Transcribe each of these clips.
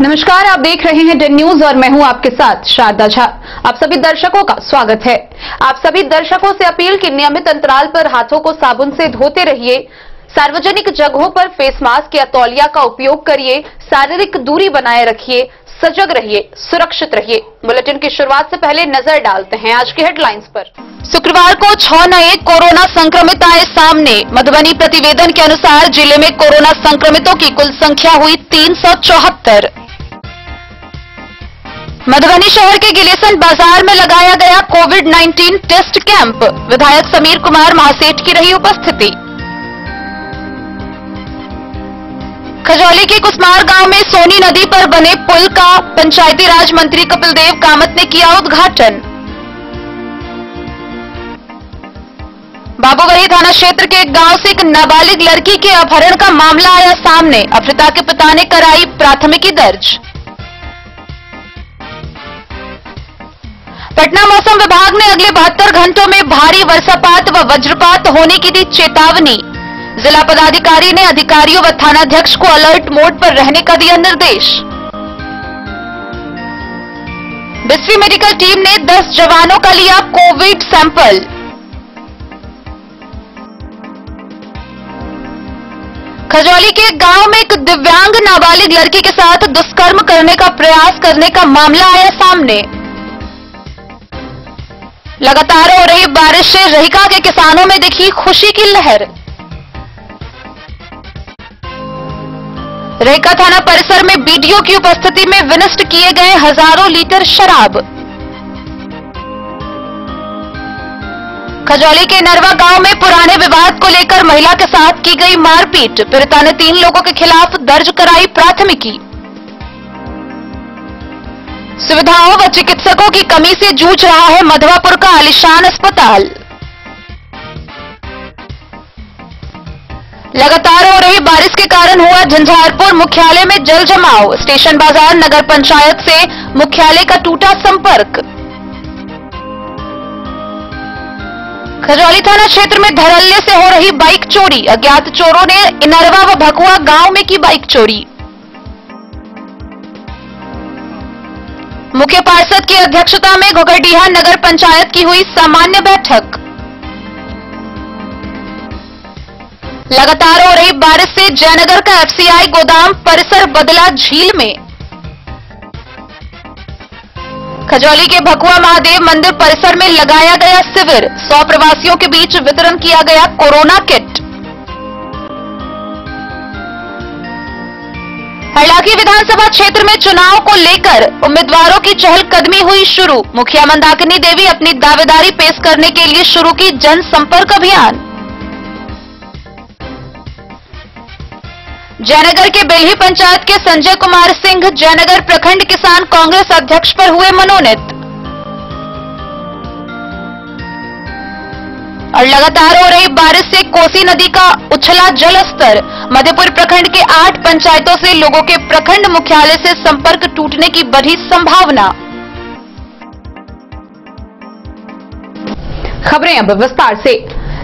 नमस्कार, आप देख रहे हैं डेन न्यूज और मैं हूं आपके साथ शारदा झा। आप सभी दर्शकों का स्वागत है। आप सभी दर्शकों से अपील कि नियमित अंतराल पर हाथों को साबुन से धोते रहिए, सार्वजनिक जगहों पर फेस मास्क या तौलिया का उपयोग करिए, शारीरिक दूरी बनाए रखिए, सजग रहिए, सुरक्षित रहिए। बुलेटिन की शुरुआत से पहले नजर डालते हैं आज की हेडलाइंस पर। शुक्रवार को 6 नए कोरोना संक्रमित आए सामने। मधुबनी प्रतिवेदन के अनुसार जिले में कोरोना संक्रमितों की कुल संख्या हुई 374। मधुबनी शहर के गिलेसन बाजार में लगाया गया कोविड-19 टेस्ट कैंप। विधायक समीर कुमार महासेठ की रही उपस्थिति। खजौली के कुसमार गांव में सोनी नदी पर बने पुल का पंचायती राज मंत्री कपिल देव कामत ने किया उद्घाटन। बाबूगढ़ी थाना क्षेत्र के एक गांव से एक नाबालिग लड़की के अपहरण का मामला आया सामने। अफरीता के पिता ने कराई प्राथमिकी दर्ज। पटना मौसम विभाग ने अगले 72 घंटों में भारी वर्षापात व वज्रपात होने की दी चेतावनी। जिला पदाधिकारी ने अधिकारियों व थानाध्यक्ष को अलर्ट मोड पर रहने का दिया निर्देश। बिस्फी मेडिकल टीम ने 10 जवानों का लिया कोविड सैंपल। खजौली के गांव में एक दिव्यांग नाबालिग लड़की के साथ दुष्कर्म करने का प्रयास करने का मामला आया सामने। लगातार हो रही बारिश से रहिका के किसानों में दिखी खुशी की लहर। रहिका थाना परिसर में बीडीओ की उपस्थिति में विनष्ट किए गए हजारों लीटर शराब। खजौली के नरवा गांव में पुराने विवाद को लेकर महिला के साथ की गई मारपीट। पीड़िता ने 3 लोगों के खिलाफ दर्ज कराई प्राथमिकी। सुविधाओं व चिकित्सकों की कमी से जूझ रहा है मधवापुर का आलीशान अस्पताल। लगातार हो रही बारिश के कारण हुआ झंझारपुर मुख्यालय में जल जमाव। स्टेशन बाजार नगर पंचायत से मुख्यालय का टूटा संपर्क। खजौली थाना क्षेत्र में धड़ल्ले से हो रही बाइक चोरी। अज्ञात चोरों ने इनरवा व भकुआ गांव में की बाइक चोरी। मुख्य पार्षद की अध्यक्षता में घोघरडीहा नगर पंचायत की हुई सामान्य बैठक। लगातार हो रही बारिश से जयनगर का एफसीआई गोदाम परिसर बदला झील में। खजौली के भकुआ महादेव मंदिर परिसर में लगाया गया शिविर। 100 प्रवासियों के बीच वितरण किया गया कोरोना किट। हरलाखी विधानसभा क्षेत्र में चुनाव को लेकर उम्मीदवारों की चहलकदमी हुई शुरू। मुखिया मंदाकिनी देवी अपनी दावेदारी पेश करने के लिए शुरू की जनसंपर्क अभियान। जयनगर के बेल्ही पंचायत के संजय कुमार सिंह जयनगर प्रखंड किसान कांग्रेस अध्यक्ष पर हुए मनोनीत। और लगातार हो रही बारिश से कोसी नदी का उछला जल स्तर। मधेपुर प्रखंड के 8 पंचायतों से लोगों के प्रखंड मुख्यालय से संपर्क टूटने की बढ़ी संभावना। खबरें अब विस्तार से।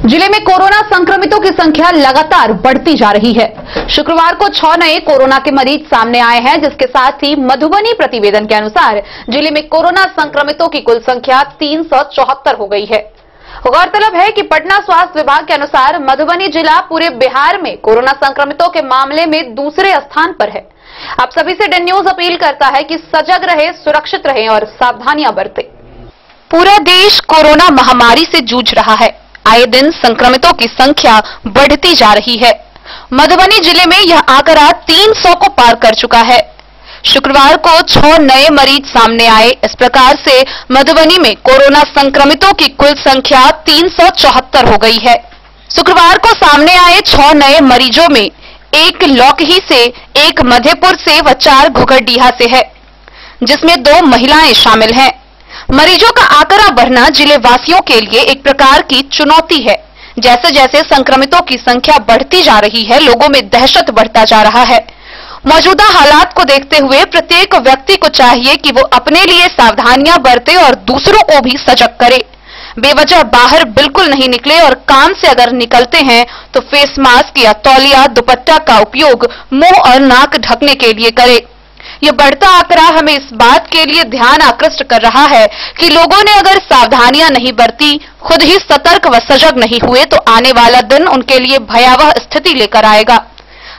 जिले में कोरोना संक्रमितों की संख्या लगातार बढ़ती जा रही है। शुक्रवार को 6 नए कोरोना के मरीज सामने आए हैं, जिसके साथ ही मधुबनी प्रतिवेदन के अनुसार जिले में कोरोना संक्रमितों की कुल संख्या 374 हो गई है। गौरतलब है कि पटना स्वास्थ्य विभाग के अनुसार मधुबनी जिला पूरे बिहार में कोरोना संक्रमितों के मामले में दूसरे स्थान पर है। आप सभी से डेन न्यूज अपील करता है कि सजग रहे, सुरक्षित रहें और सावधानियां बरतें। पूरा देश कोरोना महामारी से जूझ रहा है। आए दिन संक्रमितों की संख्या बढ़ती जा रही है। मधुबनी जिले में यह आंकड़ा 300 को पार कर चुका है। शुक्रवार को 6 नए मरीज सामने आए। इस प्रकार से मधुबनी में कोरोना संक्रमितों की कुल संख्या 374 हो गई है। शुक्रवार को सामने आए 6 नए मरीजों में 1 लौकही से, 1 मधेपुर से व 4 घोघरडीहा से है, जिसमें 2 महिलाएं शामिल हैं। मरीजों का आंकड़ा बढ़ना जिले वासियों के लिए एक प्रकार की चुनौती है। जैसे जैसे संक्रमितों की संख्या बढ़ती जा रही है, लोगों में दहशत बढ़ता जा रहा है। मौजूदा हालात को देखते हुए प्रत्येक व्यक्ति को चाहिए कि वो अपने लिए सावधानियां बरते और दूसरों को भी सजग करे। बेवजह बाहर बिल्कुल नहीं निकले और काम से अगर निकलते हैं तो फेस मास्क या तौलिया दुपट्टा का उपयोग मुंह और नाक ढकने के लिए करें। ये बढ़ता आंकड़ा हमें इस बात के लिए ध्यान आकृष्ट कर रहा है कि लोगों ने अगर सावधानियां नहीं बरती, खुद ही सतर्क व सजग नहीं हुए तो आने वाला दिन उनके लिए भयावह स्थिति लेकर आएगा।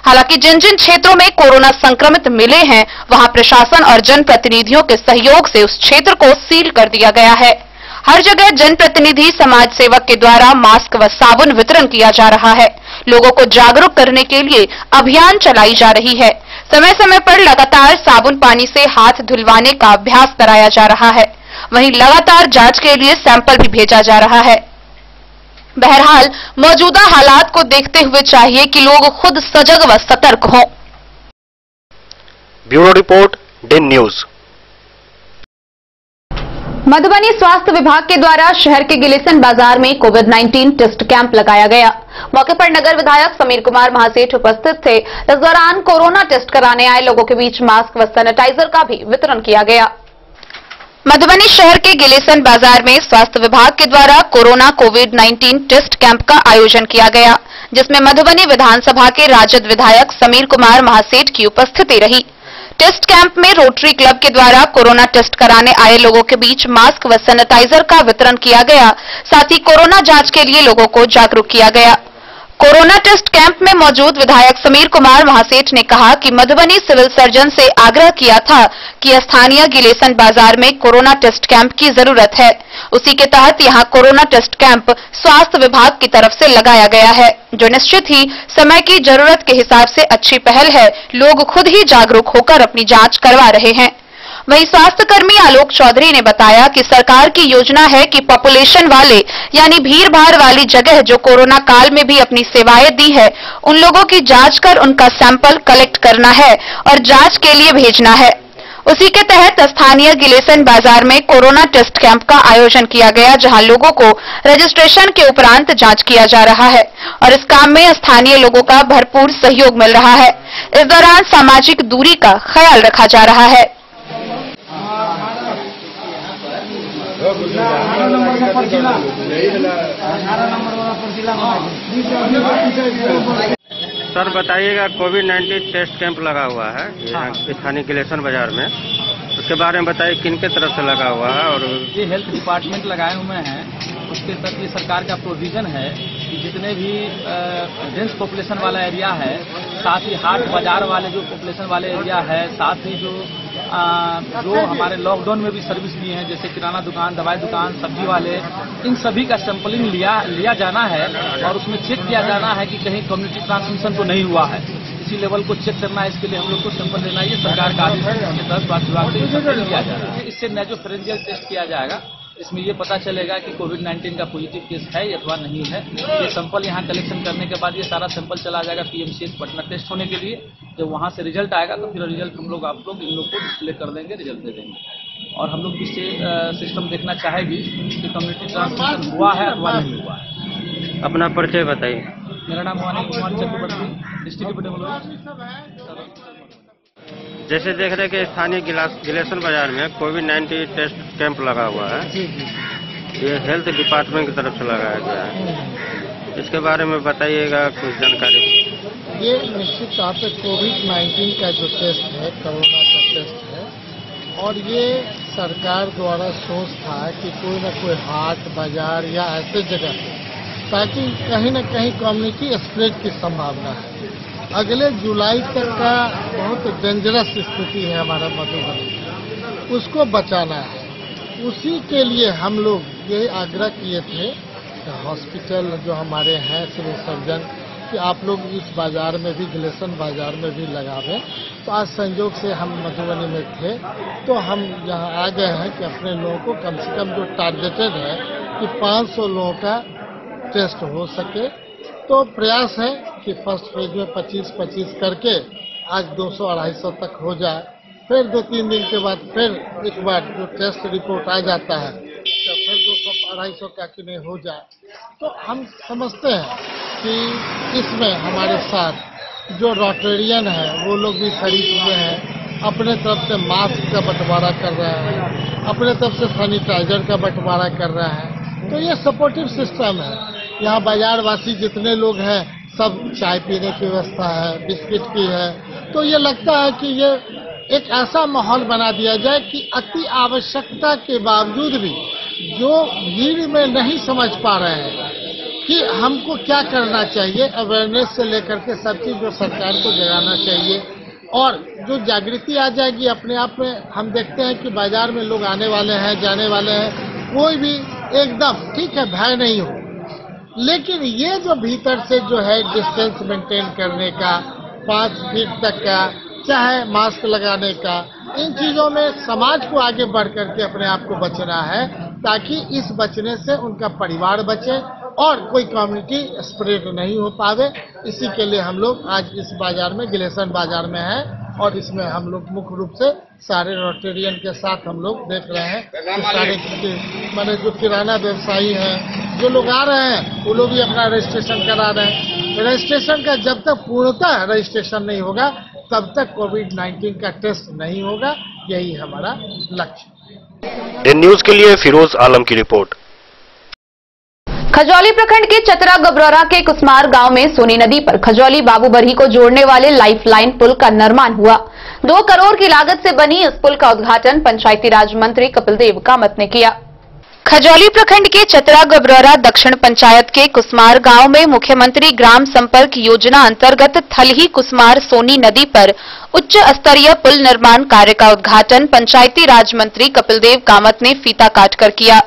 हालांकि जिन जिन क्षेत्रों में कोरोना संक्रमित मिले हैं, वहां प्रशासन और जनप्रतिनिधियों के सहयोग से उस क्षेत्र को सील कर दिया गया है। हर जगह जनप्रतिनिधि समाज सेवक के द्वारा मास्क व साबुन वितरण किया जा रहा है। लोगों को जागरूक करने के लिए अभियान चलाई जा रही है। समय समय पर लगातार साबुन पानी से हाथ धुलवाने का अभ्यास कराया जा रहा है। वहीं लगातार जांच के लिए सैंपल भी भेजा जा रहा है। बहरहाल मौजूदा हालात को देखते हुए चाहिए कि लोग खुद सजग व सतर्क हों। Bureau report, den news. Madhubani स्वास्थ्य विभाग के द्वारा शहर के गिलेसन बाजार में कोविड-19 टेस्ट कैंप लगाया गया। मौके पर नगर विधायक समीर कुमार महासेठ उपस्थित थे। इस दौरान कोरोना टेस्ट कराने आए लोगों के बीच मास्क व सैनिटाइजर का भी वितरण किया गया। मधुबनी शहर के गिलेसन बाजार में स्वास्थ्य विभाग के द्वारा कोरोना कोविड-19 टेस्ट कैंप का आयोजन किया गया, जिसमें मधुबनी विधानसभा के राजद विधायक समीर कुमार महासेठ की उपस्थिति रही। टेस्ट कैंप में रोटरी क्लब के द्वारा कोरोना टेस्ट कराने आए लोगों के बीच मास्क व सैनिटाइजर का वितरण किया गया। साथ ही कोरोना जांच के लिए लोगों को जागरूक किया गया। कोरोना टेस्ट कैंप में मौजूद विधायक समीर कुमार महासेठ ने कहा कि मधुबनी सिविल सर्जन से आग्रह किया था कि स्थानीय गिलेसन बाजार में कोरोना टेस्ट कैंप की जरूरत है। उसी के तहत यहां कोरोना टेस्ट कैंप स्वास्थ्य विभाग की तरफ से लगाया गया है, जो निश्चित ही समय की जरूरत के हिसाब से अच्छी पहल है। लोग खुद ही जागरूक होकर अपनी जांच करवा रहे हैं। वहीं स्वास्थ्य कर्मी आलोक चौधरी ने बताया कि सरकार की योजना है कि पॉपुलेशन वाले यानी भीड़ भाड़ वाली जगह जो कोरोना काल में भी अपनी सेवाएं दी है, उन लोगों की जांच कर उनका सैंपल कलेक्ट करना है और जांच के लिए भेजना है। उसी के तहत स्थानीय गिलेसन बाजार में कोरोना टेस्ट कैंप का आयोजन किया गया, जहां लोगों को रजिस्ट्रेशन के उपरांत जांच किया जा रहा है और इस काम में स्थानीय लोगों का भरपूर सहयोग मिल रहा है। इस दौरान सामाजिक दूरी का ख्याल रखा जा रहा है। सर बताइएगा, कोविड-19 टेस्ट कैंप लगा हुआ है यहाँ स्थानीय गिलेसन बाजार में, उसके बारे में बताइए किन के तरफ से लगा हुआ है। और ये हेल्थ डिपार्टमेंट लगाए हुए हैं, उसके तहत ये सरकार का प्रोविजन है कि जितने भी डेंस पॉपुलेशन वाला एरिया है, साथ ही हाट बाजार वाले जो पॉपुलेशन वाले एरिया है, साथ ही जो हमारे लॉकडाउन में भी सर्विस दिए हैं, जैसे किराना दुकान, दवाई दुकान, सब्जी वाले, इन सभी का सैंपलिंग लिया जाना है और उसमें चेक किया जाना है कि कहीं कम्युनिटी ट्रांसमिशन तो नहीं हुआ है। इसी लेवल को चेक करना है, इसके लिए हम लोग को सैंपल लेना है। ये सरकार का आदेश है, इसके तहत स्वास्थ्य विभाग से सैंपल लिया जा रहा है। इससे नेजोफेरेंजियल टेस्ट किया जाएगा, इसमें ये पता चलेगा कि कोविड-19 का पॉजिटिव केस है अथवा नहीं है। ये सैंपल यहाँ कलेक्शन करने के बाद ये सारा सैंपल चला जाएगा पीएमसीएच पटना टेस्ट होने के लिए। जब वहाँ से रिजल्ट आएगा तो फिर रिजल्ट हम लोग आप लोग इन लोग को डिस्प्ले कर देंगे, रिजल्ट दे देंगे। और हम लोग भी सिस्टम देखना चाहेगी कि कम्युनिटी ट्रांसमिशन हुआ है अथवा नहीं हुआ है। अपना परिचय बताइए। मेरा नाम अनिल कुमार चक्रवर्ती, डिस्ट्रिक्ट। जैसे देख रहे कि स्थानीय गिलेसन बाजार में कोविड-19 टेस्ट कैंप लगा हुआ है, ये हेल्थ डिपार्टमेंट की तरफ से लगाया गया है, इसके बारे में बताइएगा कुछ जानकारी। ये निश्चित तौर पर कोविड-19 का जो टेस्ट है, कोरोना का टेस्ट है, और ये सरकार द्वारा सोच था कि कोई न कोई हाट बाजार या ऐसे जगह, ताकि कहीं न कहीं कम्युनिटी स्प्रेड की संभावना है। अगले जुलाई तक का बहुत डेंजरस स्थिति है हमारा मधुबनी, उसको बचाना है। उसी के लिए हम लोग ये आग्रह किए थे हॉस्पिटल जो हमारे हैं सिविल सर्जन कि आप लोग इस बाजार में भी, गिलेसन बाजार में भी लगावें। तो आज संयोग से हम मधुबनी में थे तो हम यहाँ आ गए हैं कि अपने लोगों को कम से कम जो टारगेटेड है कि 500 लोगों का टेस्ट हो सके। तो प्रयास है कि फर्स्ट फेज में 25-25 करके आज 200-250 तक हो जाए। फिर 2-3 दिन के बाद फिर एक बार जो टेस्ट रिपोर्ट आ जाता है तो फिर 200-250 का कि नहीं हो जाए। तो हम समझते हैं कि इसमें हमारे साथ जो रोटेरियन है वो लोग भी शरीक हुए हैं, अपने तरफ से मास्क का बंटवारा कर रहे हैं, अपने तरफ से सैनिटाइजर का बंटवारा कर रहे हैं। तो ये सपोर्टिव सिस्टम है। यहाँ बाजार वासी जितने लोग हैं सब चाय पीने की व्यवस्था है, बिस्किट की है। तो ये लगता है कि ये एक ऐसा माहौल बना दिया जाए कि अति आवश्यकता के बावजूद भी जो भीड़ में नहीं समझ पा रहे हैं कि हमको क्या करना चाहिए, अवेयरनेस से लेकर के सब चीज जो सरकार को जगाना चाहिए और जो जागृति आ जाएगी अपने आप में। हम देखते हैं कि बाजार में लोग आने वाले हैं, जाने वाले हैं, कोई भी एकदम ठीक है भय नहीं हो, लेकिन ये जो भीतर से जो है डिस्टेंस मेंटेन करने का, 5 फीट तक का, चाहे मास्क लगाने का, इन चीजों में समाज को आगे बढ़ करके अपने आप को बचना है ताकि इस बचने से उनका परिवार बचे और कोई कम्युनिटी स्प्रेड नहीं हो पावे। इसी के लिए हम लोग आज इस बाजार में, गिलेसन बाजार में हैं और इसमें हम लोग मुख्य रूप से सारे रोटेरियन के साथ हम लोग देख रहे हैं कि सारे माने जो किराना व्यवसायी हैं, जो लोग आ रहे हैं वो लोग भी अपना रजिस्ट्रेशन करा रहे हैं। रजिस्ट्रेशन का जब तक पूर्णतः रजिस्ट्रेशन नहीं होगा तब तक कोविड-19 का टेस्ट नहीं होगा, यही हमारा लक्ष्य। दिन न्यूज के लिए फिरोज आलम की रिपोर्ट। खजौली प्रखंड के चतरा गबरौरा के कुसमार गांव में सोनी नदी पर खजौली बाबूबरही को जोड़ने वाले लाइफलाइन पुल का निर्माण हुआ। 2 करोड़ की लागत से बनी इस पुल का उद्घाटन पंचायती राज मंत्री कपिल देव कामत ने किया। खजौली प्रखंड के चतरा गबरौरा दक्षिण पंचायत के कुसमार गांव में मुख्यमंत्री ग्राम संपर्क योजना अंतर्गत थलही कुसमार सोनी नदी पर उच्च स्तरीय पुल निर्माण कार्य का उद्घाटन पंचायती राज मंत्री कपिल देव कामत ने फीता काटकर किया।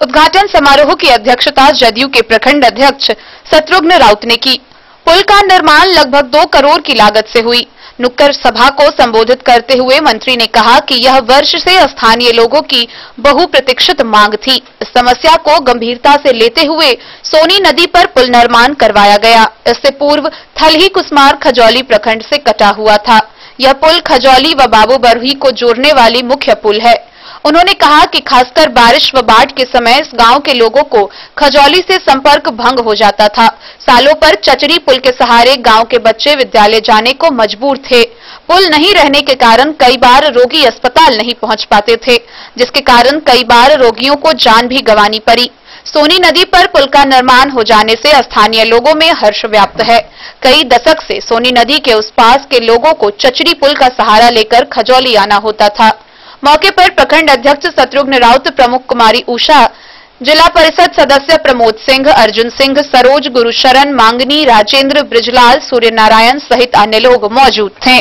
उद्घाटन समारोह की अध्यक्षता जदयू के प्रखंड अध्यक्ष शत्रुघ्न राउत ने की। पुल का निर्माण लगभग 2 करोड़ की लागत से हुई। नुक्कड़ सभा को संबोधित करते हुए मंत्री ने कहा कि यह वर्ष से स्थानीय लोगों की बहुप्रतीक्षित मांग थी। इस समस्या को गंभीरता से लेते हुए सोनी नदी पर पुल निर्माण करवाया गया। इससे पूर्व थलही कुसमार खजौली प्रखंड से कटा हुआ था। यह पुल खजौली व बाबूबरही को जोड़ने वाली मुख्य पुल है। उन्होंने कहा कि खासकर बारिश व बाढ़ के समय इस गांव के लोगों को खजौली से संपर्क भंग हो जाता था। सालों पर चचरी पुल के सहारे गांव के बच्चे विद्यालय जाने को मजबूर थे। पुल नहीं रहने के कारण कई बार रोगी अस्पताल नहीं पहुंच पाते थे, जिसके कारण कई बार रोगियों को जान भी गंवानी पड़ी। सोनी नदी पर पुल का निर्माण हो जाने से स्थानीय लोगों में हर्ष व्याप्त है। कई दशक से सोनी नदी के उस पास के लोगों को चचरी पुल का सहारा लेकर खजौली आना होता था। मौके पर प्रखंड अध्यक्ष शत्रुघ्न राउत, प्रमुख कुमारी उषा, जिला परिषद सदस्य प्रमोद सिंह, अर्जुन सिंह, सरोज, गुरुशरण, मांगनी, राजेंद्र, ब्रिजलाल, सूर्य नारायण सहित अन्य लोग मौजूद थे।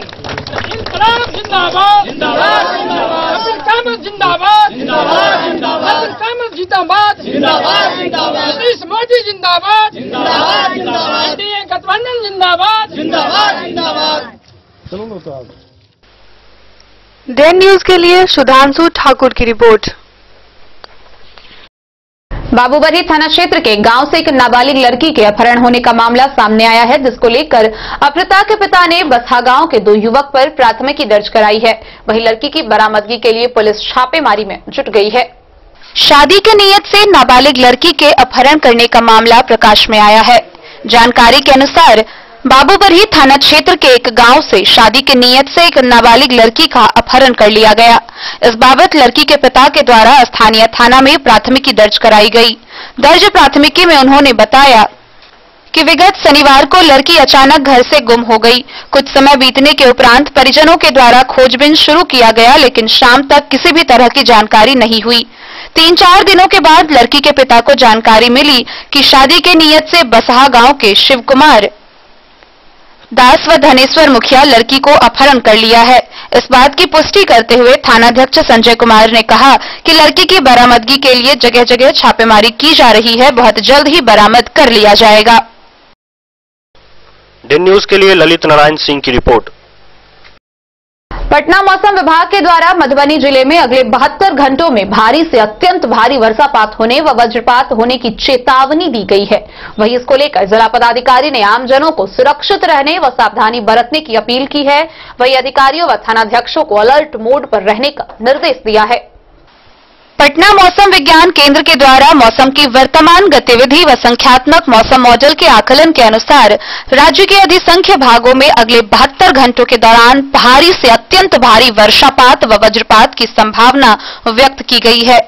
दिन न्यूज के लिए सुधांशु ठाकुर की रिपोर्ट। बाबूबरही थाना क्षेत्र के गांव से एक नाबालिग लड़की के अपहरण होने का मामला सामने आया है, जिसको लेकर अपहृता के पिता ने बसहा गांव के 2 युवक पर प्राथमिकी दर्ज कराई है। वहीं लड़की की बरामदगी के लिए पुलिस छापेमारी में जुट गई है। शादी की नीयत से नाबालिग लड़की के अपहरण करने का मामला प्रकाश में आया है। जानकारी के अनुसार बाबूबरही थाना क्षेत्र के एक गांव से शादी की नीयत से एक नाबालिग लड़की का अपहरण कर लिया गया। इस बाबत लड़की के पिता के द्वारा स्थानीय थाना में प्राथमिकी दर्ज कराई गई। दर्ज प्राथमिकी में उन्होंने बताया कि विगत शनिवार को लड़की अचानक घर से गुम हो गई। कुछ समय बीतने के उपरांत परिजनों के द्वारा खोजबीन शुरू किया गया, लेकिन शाम तक किसी भी तरह की जानकारी नहीं हुई। 3-4 दिनों के बाद लड़की के पिता को जानकारी मिली कि शादी के नीयत से बसहा गांव के शिव कुमार दास व धनेश्वर मुखिया लड़की को अपहरण कर लिया है। इस बात की पुष्टि करते हुए थानाध्यक्ष संजय कुमार ने कहा कि लड़की की बरामदगी के लिए जगह जगह छापेमारी की जा रही है, बहुत जल्द ही बरामद कर लिया जाएगा। दिन न्यूज के लिए ललित नारायण सिंह की रिपोर्ट। पटना मौसम विभाग के द्वारा मधुबनी जिले में अगले 72 घंटों में भारी से अत्यंत भारी वर्षापात होने व वज्रपात होने की चेतावनी दी गई है। वहीं इसको लेकर जिला पदाधिकारी ने आमजनों को सुरक्षित रहने व सावधानी बरतने की अपील की है। वहीं अधिकारियों व थानाध्यक्षों को अलर्ट मोड पर रहने का निर्देश दिया है। पटना मौसम विज्ञान केंद्र के द्वारा मौसम की वर्तमान गतिविधि व संख्यात्मक मौसम मॉडल के आकलन के अनुसार राज्य के अधिसंख्य भागों में अगले 72 घंटों के दौरान भारी से अत्यंत भारी वर्षापात व वज्रपात की संभावना व्यक्त की गई है।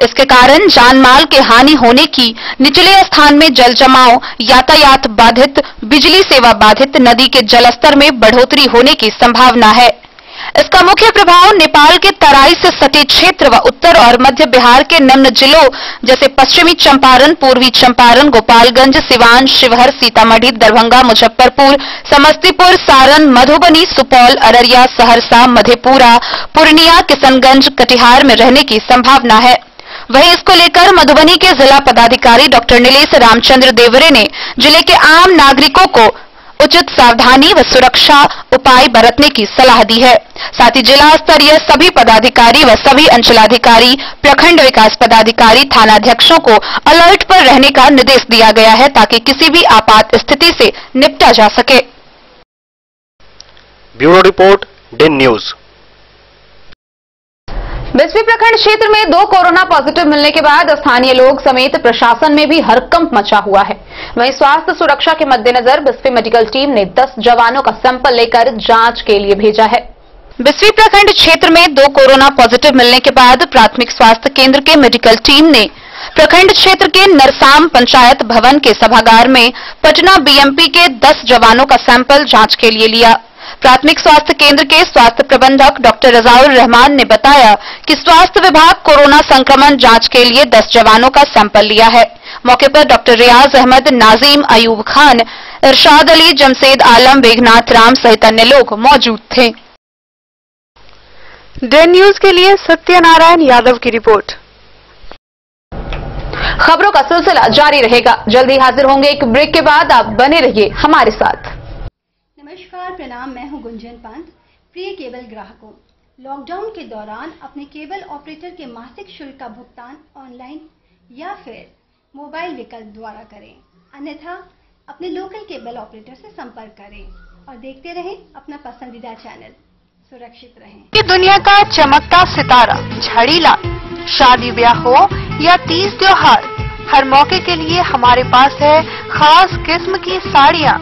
इसके कारण जानमाल के हानि होने की, निचले स्थान में जल जमाव, यातायात बाधित, बिजली सेवा बाधित, नदी के जलस्तर में बढ़ोतरी होने की संभावना है। इसका मुख्य प्रभाव नेपाल के तराई से सटे क्षेत्र व उत्तर और मध्य बिहार के निम्न जिलों जैसे पश्चिमी चंपारण, पूर्वी चंपारण, गोपालगंज, सिवान, शिवहर, सीतामढ़ी, दरभंगा, मुजफ्फरपुर, समस्तीपुर, सारण, मधुबनी, सुपौल, अररिया, सहरसा, मधेपुरा, पूर्णिया, किशनगंज, कटिहार में रहने की संभावना है। वहीं इसको लेकर मधुबनी के जिला पदाधिकारी डॉक्टर नीलेश रामचंद्र देवरे ने जिले के आम नागरिकों को उचित सावधानी व सुरक्षा उपाय बरतने की सलाह दी है। साथ ही जिला स्तरीय सभी पदाधिकारी व सभी अंचलाधिकारी, प्रखंड विकास पदाधिकारी, थानाध्यक्षों को अलर्ट पर रहने का निर्देश दिया गया है ताकि किसी भी आपात स्थिति से निपटा जा सके। Bureau report, den news. Bisfi प्रखंड क्षेत्र में 2 कोरोना पॉजिटिव मिलने के बाद स्थानीय लोग समेत प्रशासन में भी हड़कंप मचा हुआ है। वहीं स्वास्थ्य सुरक्षा के मद्देनजर बिस्फी मेडिकल टीम ने 10 जवानों का सैंपल लेकर जांच के लिए भेजा है। बिस्फी प्रखंड क्षेत्र में 2 कोरोना पॉजिटिव मिलने के बाद प्राथमिक स्वास्थ्य केंद्र के मेडिकल टीम ने प्रखंड क्षेत्र के नरसाम पंचायत भवन के सभागार में पटना बीएमपी के 10 जवानों का सैंपल जांच के लिए लिया। प्राथमिक स्वास्थ्य केंद्र के स्वास्थ्य प्रबंधक डॉक्टर रजाउर रहमान ने बताया कि स्वास्थ्य विभाग कोरोना संक्रमण जांच के लिए 10 जवानों का सैंपल लिया है। मौके पर डॉक्टर रियाज अहमद, नाजीम अयूब खान, इरशाद अली, जमशेद आलम, वेघनाथ राम सहित अन्य लोग मौजूद थे। डेन न्यूज के लिए सत्यनारायण यादव की रिपोर्ट। खबरों का सिलसिला जारी रहेगा। जल्दी हाजिर होंगे एक ब्रेक के बाद। आप बने रहिए हमारे साथ। नमस्कार, प्रणाम। मैं हूं गुंजन पंत। प्रिय केबल ग्राहकों, लॉकडाउन के दौरान अपने केबल ऑपरेटर के मासिक शुल्क का भुगतान ऑनलाइन या फिर मोबाइल विकल्प द्वारा करें, अन्यथा अपने लोकल केबल ऑपरेटर से संपर्क करें और देखते रहें अपना पसंदीदा चैनल। सुरक्षित रहें। ये दुनिया का चमकता सितारा झाड़ीलाल, शादी ब्याह हो या तीज त्योहार, हर मौके के लिए हमारे पास है खास किस्म की साड़ियाँ।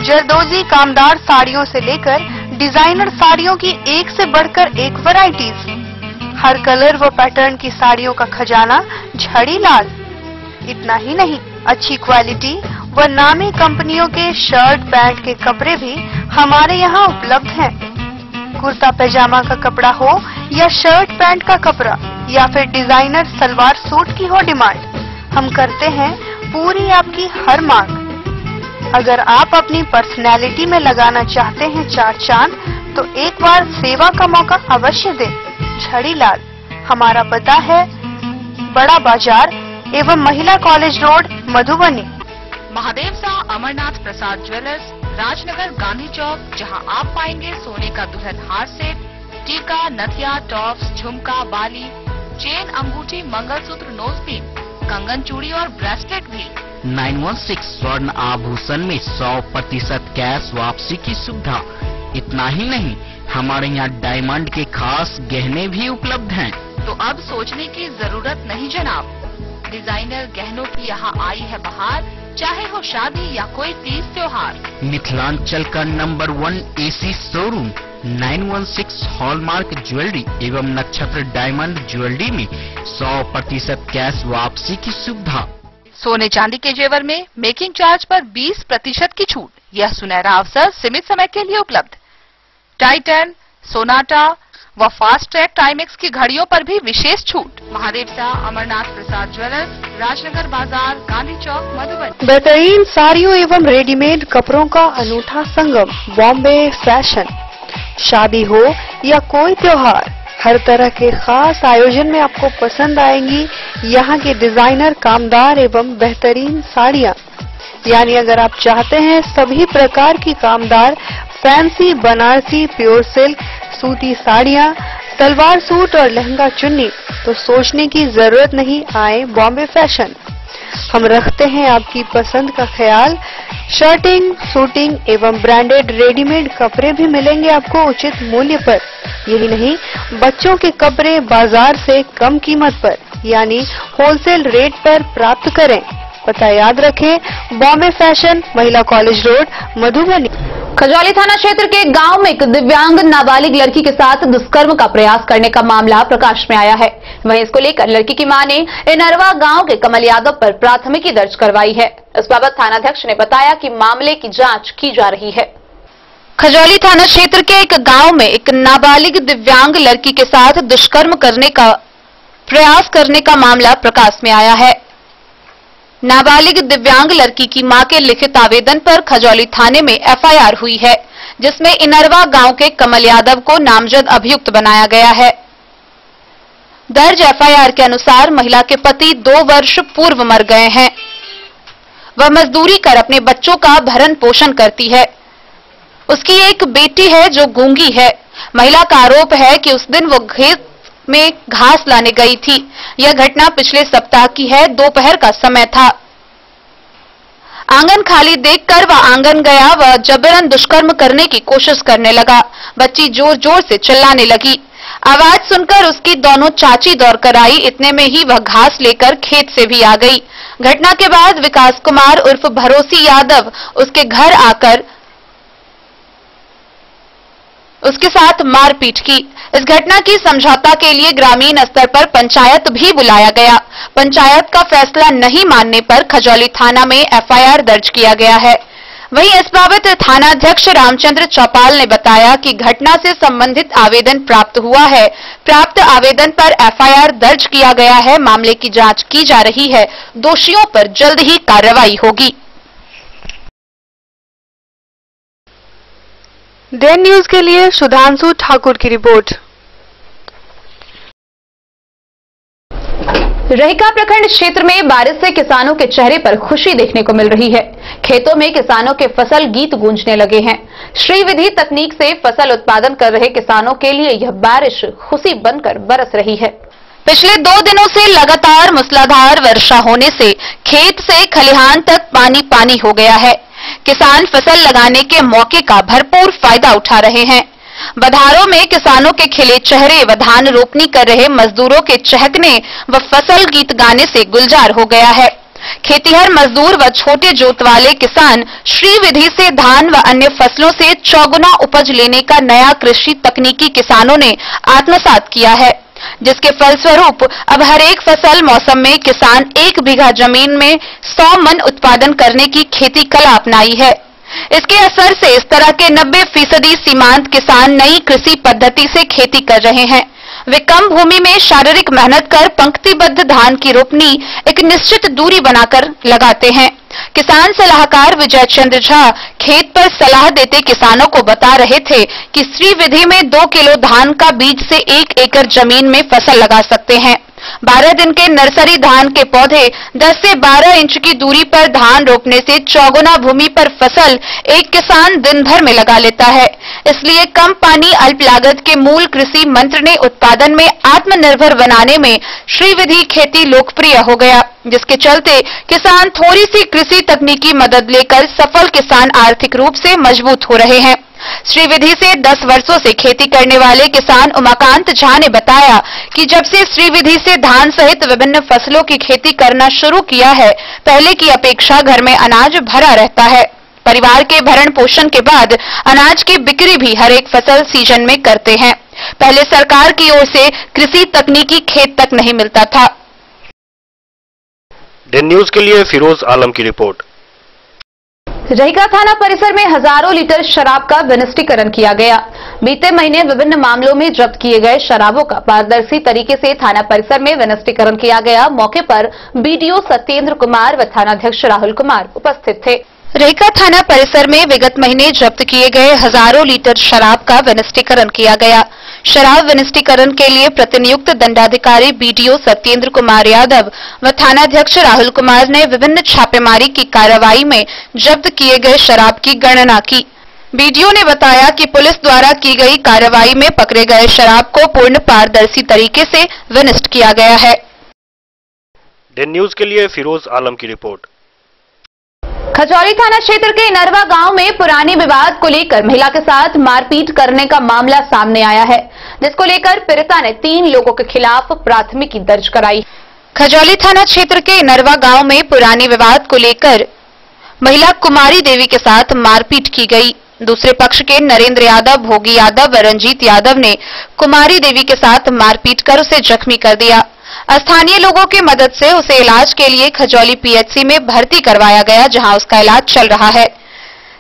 जरदोजी कामदार साड़ियों से लेकर डिजाइनर साड़ियों की एक से बढ़कर एक वैरायटीज, हर कलर व पैटर्न की साड़ियों का खजाना झाड़ीलाल। इतना ही नहीं, अच्छी क्वालिटी व नामी कंपनियों के शर्ट पैंट के कपड़े भी हमारे यहाँ उपलब्ध हैं। कुर्ता पैजामा का कपड़ा हो या शर्ट पैंट का कपड़ा या फिर डिजाइनर सलवार सूट की हो डिमांड, हम करते हैं पूरी आपकी हर मांग। अगर आप अपनी पर्सनैलिटी में लगाना चाहते हैं 4 चांद, तो एक बार सेवा का मौका अवश्य दें। झाड़ीलाल, हमारा पता है बड़ा बाजार एवं महिला कॉलेज रोड, मधुबनी। महादेव शाह अमरनाथ प्रसाद ज्वेलर्स, राजनगर, गांधी चौक, जहां आप पाएंगे सोने का दुल्हन हार सेट, टीका, नथिया, टॉप्स, झुमका, बाली, चेन, अंगूठी, मंगलसूत्र, नोजपिन, कंगन, चूड़ी और ब्रेसलेट भी। 916 स्वर्ण आभूषण में 100% कैश वापसी की सुविधा। इतना ही नहीं, हमारे यहाँ डायमंड के खास गहने भी उपलब्ध हैं। तो अब सोचने की जरूरत नहीं जनाब, डिजाइनर गहनों की यहाँ आई है बहार, चाहे हो शादी या कोई तीज त्योहार। मिथिलांचल का number 1 AC showroom 916 hallmark jewellery एवं नक्षत्र डायमंड ज्वेलरी में 100% कैश वापसी की सुविधा। सोने चांदी के जेवर में मेकिंग चार्ज पर 20% की छूट। यह सुनहरा अवसर सीमित समय के लिए उपलब्ध। टाइटन, सोनाटा व फास्ट ट्रैक टाइमेक्स की घड़ियों पर भी विशेष छूट। महादेव शाह अमरनाथ प्रसाद ज्वेलर्स, राजनगर बाजार, गांधी चौक, मधुबनी। बेहतरीन साड़ियों एवं रेडीमेड कपड़ों का अनूठा संगम, बॉम्बे फैशन। शादी हो या कोई त्योहार, हर तरह के खास आयोजन में आपको पसंद आएंगी यहाँ के डिजाइनर, कामदार एवं बेहतरीन साड़ियाँ। यानी अगर आप चाहते हैं सभी प्रकार की कामदार, फैंसी, बनारसी, प्योर सिल्क, सूती साड़ियाँ, सलवार सूट और लहंगा चुन्नी, तो सोचने की जरूरत नहीं, आए बॉम्बे फैशन। हम रखते हैं आपकी पसंद का ख्याल। शर्टिंग, सूटिंग एवं ब्रांडेड रेडीमेड कपड़े भी मिलेंगे आपको उचित मूल्य पर। यही नहीं, बच्चों के कपड़े बाजार से कम कीमत पर यानी होलसेल रेट पर प्राप्त करें। पता याद रखें, बॉम्बे फैशन, महिला कॉलेज रोड, मधुबनी। खजौली थाना क्षेत्र के गांव में एक दिव्यांग नाबालिग लड़की के साथ दुष्कर्म का प्रयास करने का मामला प्रकाश में आया है। वहीं इसको लेकर लड़की की मां ने इनरवा गांव के कमल यादव पर प्राथमिकी दर्ज करवाई है। इस बाबत थानाध्यक्ष ने बताया कि मामले की जांच की जा रही है। खजौली थाना क्षेत्र के एक गांव में एक नाबालिग दिव्यांग लड़की के साथ दुष्कर्म करने का प्रयास करने का मामला प्रकाश में आया है। नाबालिग दिव्यांग लड़की की मां के लिखित आवेदन पर खजौली थाने में एफआईआर हुई है, जिसमें इनरवा गांव के कमल यादव को नामजद अभियुक्त बनाया गया है। दर्ज एफआईआर के अनुसार महिला के पति 2 वर्ष पूर्व मर गए हैं। वह मजदूरी कर अपने बच्चों का भरण पोषण करती है। उसकी एक बेटी है जो गूंगी है। महिला का आरोप है कि उस दिन वो खेत में घास लाने गई थी। यह घटना पिछले सप्ताह की है। दोपहर का समय था। आंगन खाली देखकर वह आंगन गया। वह जबरन दुष्कर्म करने की कोशिश करने लगा। बच्ची जोर जोर से चिल्लाने लगी। आवाज सुनकर उसकी दोनों चाची दौड़कर आई। इतने में ही वह घास लेकर खेत से भी आ गई। घटना के बाद विकास कुमार उर्फ भरोसी यादव उसके घर आकर उसके साथ मारपीट की। इस घटना की समझौता के लिए ग्रामीण स्तर पर पंचायत भी बुलाया गया। पंचायत का फैसला नहीं मानने पर खजौली थाना में एफआईआर दर्ज किया गया है। वहीं इस बाबत थानाध्यक्ष रामचंद्र चौपाल ने बताया कि घटना से संबंधित आवेदन प्राप्त हुआ है। प्राप्त आवेदन पर एफआईआर दर्ज किया गया है। मामले की जांच की जा रही है। दोषियों पर जल्द ही कार्रवाई होगी। देन न्यूज के लिए सुधांशु ठाकुर की रिपोर्ट। रहिका प्रखंड क्षेत्र में बारिश से किसानों के चेहरे पर खुशी देखने को मिल रही है। खेतों में किसानों के फसल गीत गूंजने लगे हैं। श्रीविधि तकनीक से फसल उत्पादन कर रहे किसानों के लिए यह बारिश खुशी बनकर बरस रही है। पिछले 2 दिनों से लगातार मूसलाधार वर्षा होने से खेत से खलिहान तक पानी पानी हो गया है। किसान फसल लगाने के मौके का भरपूर फायदा उठा रहे हैं। बधारों में किसानों के खिले चेहरे व धान रोपनी कर रहे मजदूरों के चहकने व फसल गीत गाने से गुलजार हो गया है। खेतिहर मजदूर व छोटे जोत वाले किसान श्रीविधि से धान व अन्य फसलों से चौगुना उपज लेने का नया कृषि तकनीकी किसानों ने आत्मसात किया है, जिसके फलस्वरूप अब हर एक फसल मौसम में किसान 1 बीघा जमीन में 100 मन उत्पादन करने की खेती कला अपनाई है। इसके असर से इस तरह के 90% सीमांत किसान नई कृषि पद्धति से खेती कर रहे हैं। वे कम भूमि में शारीरिक मेहनत कर पंक्तिबद्ध धान की रोपनी एक निश्चित दूरी बनाकर लगाते हैं। किसान सलाहकार विजय चंद्र झा खेत पर सलाह देते किसानों को बता रहे थे कि श्रीविधि में 2 किलो धान का बीज से 1 एकड़ जमीन में फसल लगा सकते हैं। 12 दिन के नर्सरी धान के पौधे 10 से 12 इंच की दूरी पर धान रोपने से चौगुना भूमि पर फसल एक किसान दिन भर में लगा लेता है। इसलिए कम पानी अल्प लागत के मूल कृषि मंत्र ने उत्पादन में आत्मनिर्भर बनाने में श्रीविधि खेती लोकप्रिय हो गया, जिसके चलते किसान थोड़ी सी कृषि तकनीकी मदद लेकर सफल किसान आर्थिक रूप से मजबूत हो रहे हैं। श्रीविधि से 10 वर्षों से खेती करने वाले किसान उमाकांत झा ने बताया कि जब से श्रीविधि से धान सहित विभिन्न फसलों की खेती करना शुरू किया है, पहले की अपेक्षा घर में अनाज भरा रहता है। परिवार के भरण पोषण के बाद अनाज की बिक्री भी हर एक फसल सीजन में करते हैं। पहले सरकार की ओर से कृषि तकनीकी खेत तक नहीं मिलता था। दिन न्यूज के लिए फिरोज आलम की रिपोर्ट। रहिका थाना परिसर में हजारों लीटर शराब का विनिष्टीकरण किया गया। बीते महीने विभिन्न मामलों में जब्त किए गए शराबों का पारदर्शी तरीके से थाना परिसर में विनिष्टीकरण किया गया। मौके पर बीडीओ सत्येंद्र कुमार व थानाध्यक्ष राहुल कुमार उपस्थित थे। रहिका थाना परिसर में विगत महीने जब्त किए गए हजारों लीटर शराब का विनिष्टीकरण किया गया। शराब विनिष्टीकरण के लिए प्रतिनियुक्त दंडाधिकारी बीडीओ सत्येंद्र कुमार यादव व थानाध्यक्ष राहुल कुमार ने विभिन्न छापेमारी की कार्रवाई में जब्त किए गए शराब की गणना की। बीडीओ ने बताया कि पुलिस द्वारा की गई कार्रवाई में पकड़े गए शराब को पूर्ण पारदर्शी तरीके से विनिष्ट किया गया है। दिन न्यूज के लिए फिरोज आलम की रिपोर्ट। खजौली थाना क्षेत्र के नरवा गांव में पुरानी विवाद को लेकर महिला के साथ मारपीट करने का मामला सामने आया है, जिसको लेकर पीड़िता ने 3 लोगों के खिलाफ प्राथमिकी दर्ज कराई। खजौली थाना क्षेत्र के नरवा गांव में पुरानी विवाद को लेकर महिला कुमारी देवी के साथ मारपीट की गई। दूसरे पक्ष के नरेंद्र यादव, भोगी यादव व रंजीत यादव ने कुमारी देवी के साथ मारपीट कर उसे जख्मी कर दिया। स्थानीय लोगों की मदद से उसे इलाज के लिए खजौली पीएचसी में भर्ती करवाया गया, जहां उसका इलाज चल रहा है।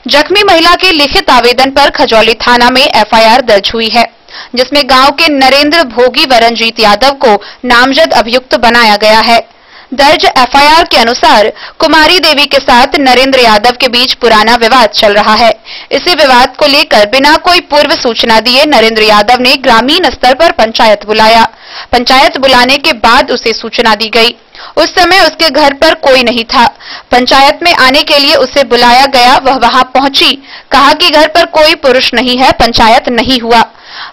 जख्मी महिला के लिखित आवेदन पर खजौली थाना में एफआईआर दर्ज हुई है, जिसमें गांव के नरेंद्र भोगी व रंजीत यादव को नामजद अभियुक्त बनाया गया है। दर्ज एफआईआर के अनुसार कुमारी देवी के साथ नरेंद्र यादव के बीच पुराना विवाद चल रहा है। इसी विवाद को लेकर बिना कोई पूर्व सूचना दिए नरेंद्र यादव ने ग्रामीण स्तर पर पंचायत बुलाया। पंचायत बुलाने के बाद उसे सूचना दी गई। उस समय उसके घर पर कोई नहीं था। पंचायत में आने के लिए उसे बुलाया गया, वह वहां पहुंची, कहा कि घर पर कोई पुरुष नहीं है, पंचायत नहीं हुआ।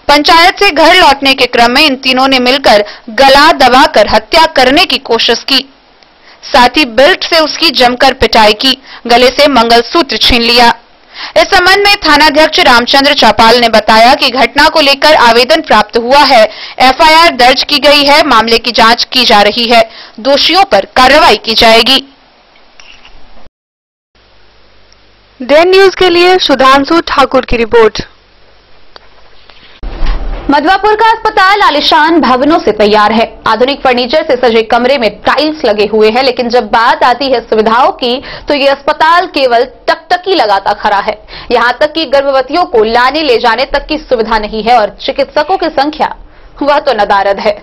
पंचायत से घर लौटने के क्रम में इन तीनों ने मिलकर गला दबाकर हत्या करने की कोशिश की, साथ ही बेल्ट से उसकी जमकर पिटाई की, गले से मंगलसूत्र छीन लिया। इस संबंध में थानाध्यक्ष रामचंद्र चौपाल ने बताया कि घटना को लेकर आवेदन प्राप्त हुआ है, एफआईआर दर्ज की गई है, मामले की जांच की जा रही है, दोषियों पर कार्रवाई की जाएगी। देन न्यूज के लिए सुधांशु ठाकुर की रिपोर्ट। मधवापुर का अस्पताल आलीशान भवनों से तैयार है। आधुनिक फर्नीचर से सजे कमरे में टाइल्स लगे हुए हैं, लेकिन जब बात आती है सुविधाओं की तो ये अस्पताल केवल टकटकी लगाता खड़ा है। यहां तक कि गर्भवतियों को लाने ले जाने तक की सुविधा नहीं है और चिकित्सकों की संख्या वह तो नदारद है।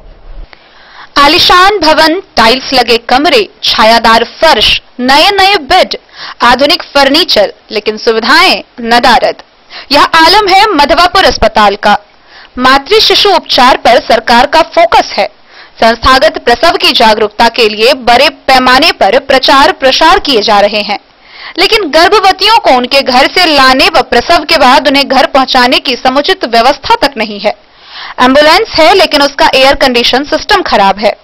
आलीशान भवन, टाइल्स लगे कमरे, छायादार फर्श, नए नए बेड, आधुनिक फर्नीचर, लेकिन सुविधाएं नदारद। यह आलम है मधवापुर अस्पताल का। मातृ शिशु उपचार पर सरकार का फोकस है। संस्थागत प्रसव की जागरूकता के लिए बड़े पैमाने पर प्रचार प्रसार किए जा रहे हैं, लेकिन गर्भवतियों को उनके घर से लाने व प्रसव के बाद उन्हें घर पहुंचाने की समुचित व्यवस्था तक नहीं है। एम्बुलेंस है, लेकिन उसका एयर कंडीशन सिस्टम खराब है।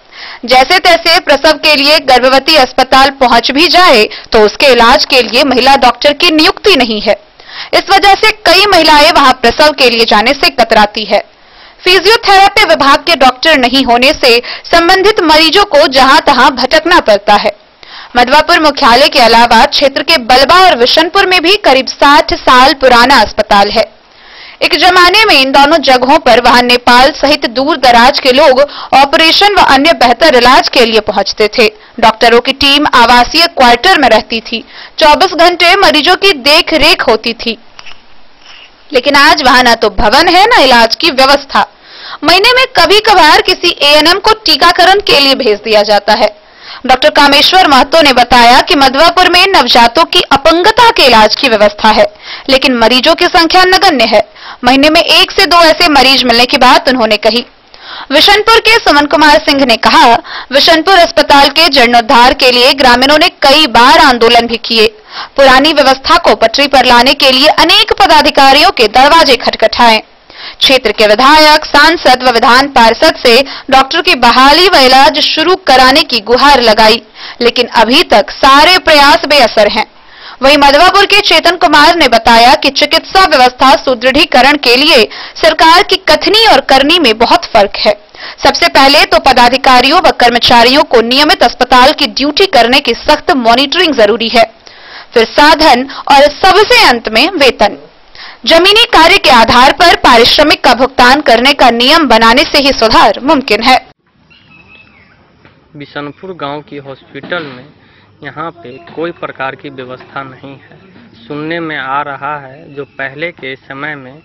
जैसे तैसे प्रसव के लिए गर्भवती अस्पताल पहुंच भी जाए तो उसके इलाज के लिए महिला डॉक्टर की नियुक्ति नहीं है। इस वजह से कई महिलाएं वहां प्रसव के लिए जाने से कतराती है। फिजियोथेरेपी विभाग के डॉक्टर नहीं होने से संबंधित मरीजों को जहां तहां भटकना पड़ता है। मधवापुर मुख्यालय के अलावा क्षेत्र के बलबा और विशनपुर में भी करीब 60 साल पुराना अस्पताल है। एक जमाने में इन दोनों जगहों पर वहां नेपाल सहित दूर दराज के लोग ऑपरेशन व अन्य बेहतर इलाज के लिए पहुंचते थे। डॉक्टरों की टीम आवासीय क्वार्टर में रहती थी। 24 घंटे मरीजों की देख रेख होती थी, लेकिन आज वहां न तो भवन है न इलाज की व्यवस्था। महीने में कभी कभार किसी एएनएम को टीकाकरण के लिए भेज दिया जाता है। डॉक्टर कामेश्वर महतो ने बताया कि मधवापुर में नवजातों की अपंगता के इलाज की व्यवस्था है, लेकिन मरीजों की संख्या नगण्य है। महीने में 1 से 2 ऐसे मरीज मिलने की बात उन्होंने कही। विशनपुर के सुमन कुमार सिंह ने कहा, विशनपुर अस्पताल के जीर्णोद्धार के लिए ग्रामीणों ने कई बार आंदोलन भी किए। पुरानी व्यवस्था को पटरी पर लाने के लिए अनेक पदाधिकारियों के दरवाजे खटखटाए। क्षेत्र के विधायक, सांसद व विधान पार्षद से डॉक्टर की बहाली व इलाज शुरू कराने की गुहार लगाई, लेकिन अभी तक सारे प्रयास बेअसर हैं। वहीं मधवापुर के चेतन कुमार ने बताया कि चिकित्सा व्यवस्था सुदृढ़ीकरण के लिए सरकार की कथनी और करनी में बहुत फर्क है। सबसे पहले तो पदाधिकारियों व कर्मचारियों को नियमित अस्पताल की ड्यूटी करने की सख्त मॉनिटरिंग जरूरी है, फिर साधन और सबसे अंत में वेतन। जमीनी कार्य के आधार पर पारिश्रमिक का भुगतान करने का नियम बनाने से ही सुधार मुमकिन है। बिशनपुर गांव की हॉस्पिटल में यहाँ पे कोई प्रकार की व्यवस्था नहीं है। सुनने में आ रहा है जो पहले के समय में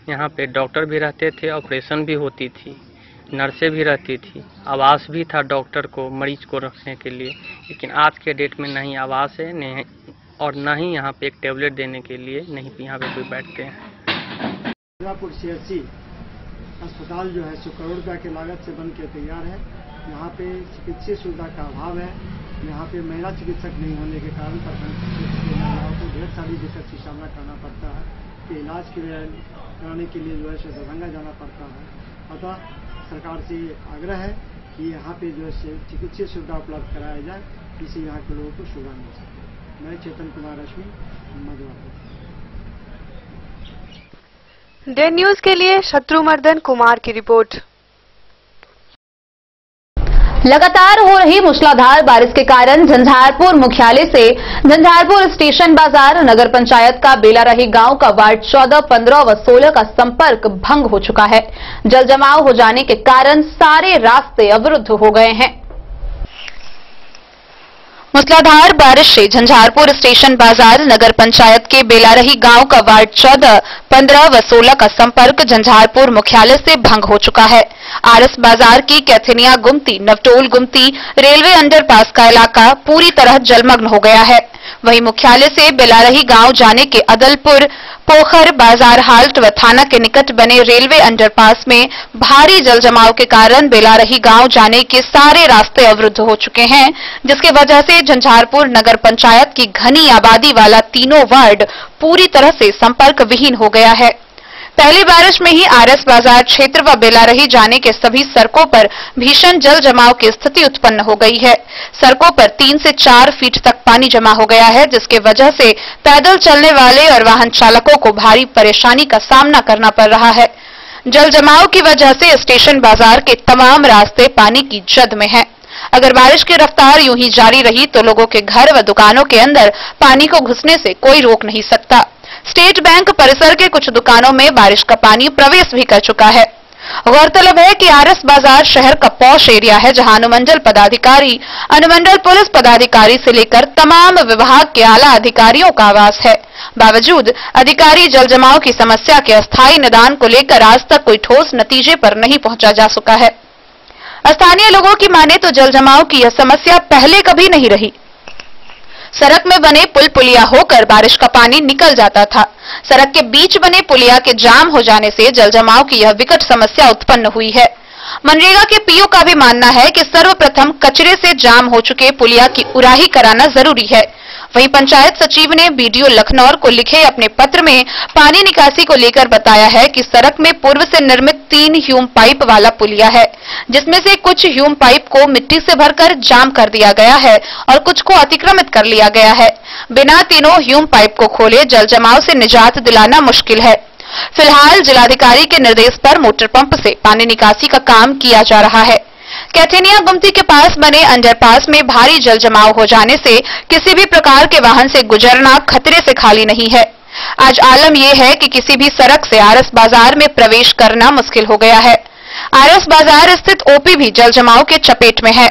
यहाँ पे डॉक्टर भी रहते थे, ऑपरेशन भी होती थी, नर्सें भी रहती थी, आवास भी था डॉक्टर को मरीज को रखने के लिए, लेकिन आज के डेट में नहीं आवास है नहीं, और न ही यहाँ पे एक टेबलेट देने के लिए नहीं यहाँ पे कोई बैठते हैं। मधवापुर सीएचसी अस्पताल जो है 100 करोड़ रुपये की लागत से बन के तैयार है। यहाँ पे चिकित्सीय सुविधा का अभाव है। यहाँ पे महिला चिकित्सक नहीं होने के कारण महिलाओं को ढेर सारी दिक्कत का सामना करना पड़ता है कि इलाज कराने के लिए जो है दरभंगा जाना पड़ता है। अतः सरकार से आग्रह है कि यहाँ पे जो है चिकित्सीय सुविधा उपलब्ध कराया जाए, जिससे यहाँ के लोगों को सुविधा मिल सके। मैं चेतन कुमार रश्मि, मधवापुर। डे न्यूज के लिए शत्रुमर्दन कुमार की रिपोर्ट। लगातार हो रही मूसलाधार बारिश के कारण झंझारपुर मुख्यालय से झंझारपुर स्टेशन बाजार नगर पंचायत का बेलारही गांव का वार्ड 14, 15 व 16 का संपर्क भंग हो चुका है। जल जमाव हो जाने के कारण सारे रास्ते अवरुद्ध हो गए हैं। मूसलाधार बारिश से झंझारपुर स्टेशन बाजार नगर पंचायत के बेलारही गांव का वार्ड 14, 15 व 16 का संपर्क झंझारपुर मुख्यालय से भंग हो चुका है। आरएस बाजार की कैथेनिया गुमती, नवटोल गुमती रेलवे अंडरपास का इलाका पूरी तरह जलमग्न हो गया है। वहीं मुख्यालय से बेलारही गांव जाने के अदलपुर, पोखर, बाजार हाल्ट व थाना के निकट बने रेलवे अंडरपास में भारी जल जमाव के कारण बेलारही गांव जाने के सारे रास्ते अवरुद्ध हो चुके हैं, जिसकी वजह से झंझारपुर नगर पंचायत की घनी आबादी वाला तीनों वार्ड पूरी तरह से संपर्क विहीन हो गया है। पहली बारिश में ही आरएस बाजार क्षेत्र व बेलारही जाने के सभी सड़कों पर भीषण जल जमाव की स्थिति उत्पन्न हो गई है। सड़कों पर 3 से 4 फीट तक पानी जमा हो गया है, जिसके वजह से पैदल चलने वाले और वाहन चालकों को भारी परेशानी का सामना करना पड़ रहा है। जल जमाव की वजह से स्टेशन बाजार के तमाम रास्ते पानी की जद में हैं। अगर बारिश की रफ्तार यूं ही जारी रही तो लोगों के घर व दुकानों के अंदर पानी को घुसने से कोई रोक नहीं सकता। स्टेट बैंक परिसर के कुछ दुकानों में बारिश का पानी प्रवेश भी कर चुका है। गौरतलब है कि आरएस बाजार शहर का पॉश एरिया है, जहां अनुमंडल पदाधिकारी, अनुमंडल पुलिस पदाधिकारी से लेकर तमाम विभाग के आला अधिकारियों का आवास है। बावजूद अधिकारी जल जमाव की समस्या के अस्थायी निदान को लेकर आज तक कोई ठोस नतीजे पर नहीं पहुंचा जा सका है। स्थानीय लोगों की माने तो जल जमाव की यह समस्या पहले कभी नहीं रही। सड़क में बने पुल पुलिया होकर बारिश का पानी निकल जाता था। सड़क के बीच बने पुलिया के जाम हो जाने से जल जमाव की यह विकट समस्या उत्पन्न हुई है। मनरेगा के पीओ का भी मानना है कि सर्वप्रथम कचरे से जाम हो चुके पुलिया की उराही कराना जरूरी है। वहीं पंचायत सचिव ने बीडीओ लखनौर को लिखे अपने पत्र में पानी निकासी को लेकर बताया है कि सड़क में पूर्व से निर्मित 3 ह्यूम पाइप वाला पुलिया है, जिसमें से कुछ ह्यूम पाइप को मिट्टी से भरकर जाम कर दिया गया है और कुछ को अतिक्रमित कर लिया गया है। बिना तीनों ह्यूम पाइप को खोले जल जमाव से निजात दिलाना मुश्किल है। फिलहाल जिलाधिकारी के निर्देश पर मोटर पंप से पानी निकासी का काम किया जा रहा है। कैथेनिया गुमती के पास बने अंडरपास में भारी जल जमाव हो जाने से किसी भी प्रकार के वाहन से गुजरना खतरे से खाली नहीं है। आज आलम यह है कि किसी भी सड़क से आरएस बाजार में प्रवेश करना मुश्किल हो गया है। आरएस बाजार स्थित ओपी भी जल जमाव के चपेट में है।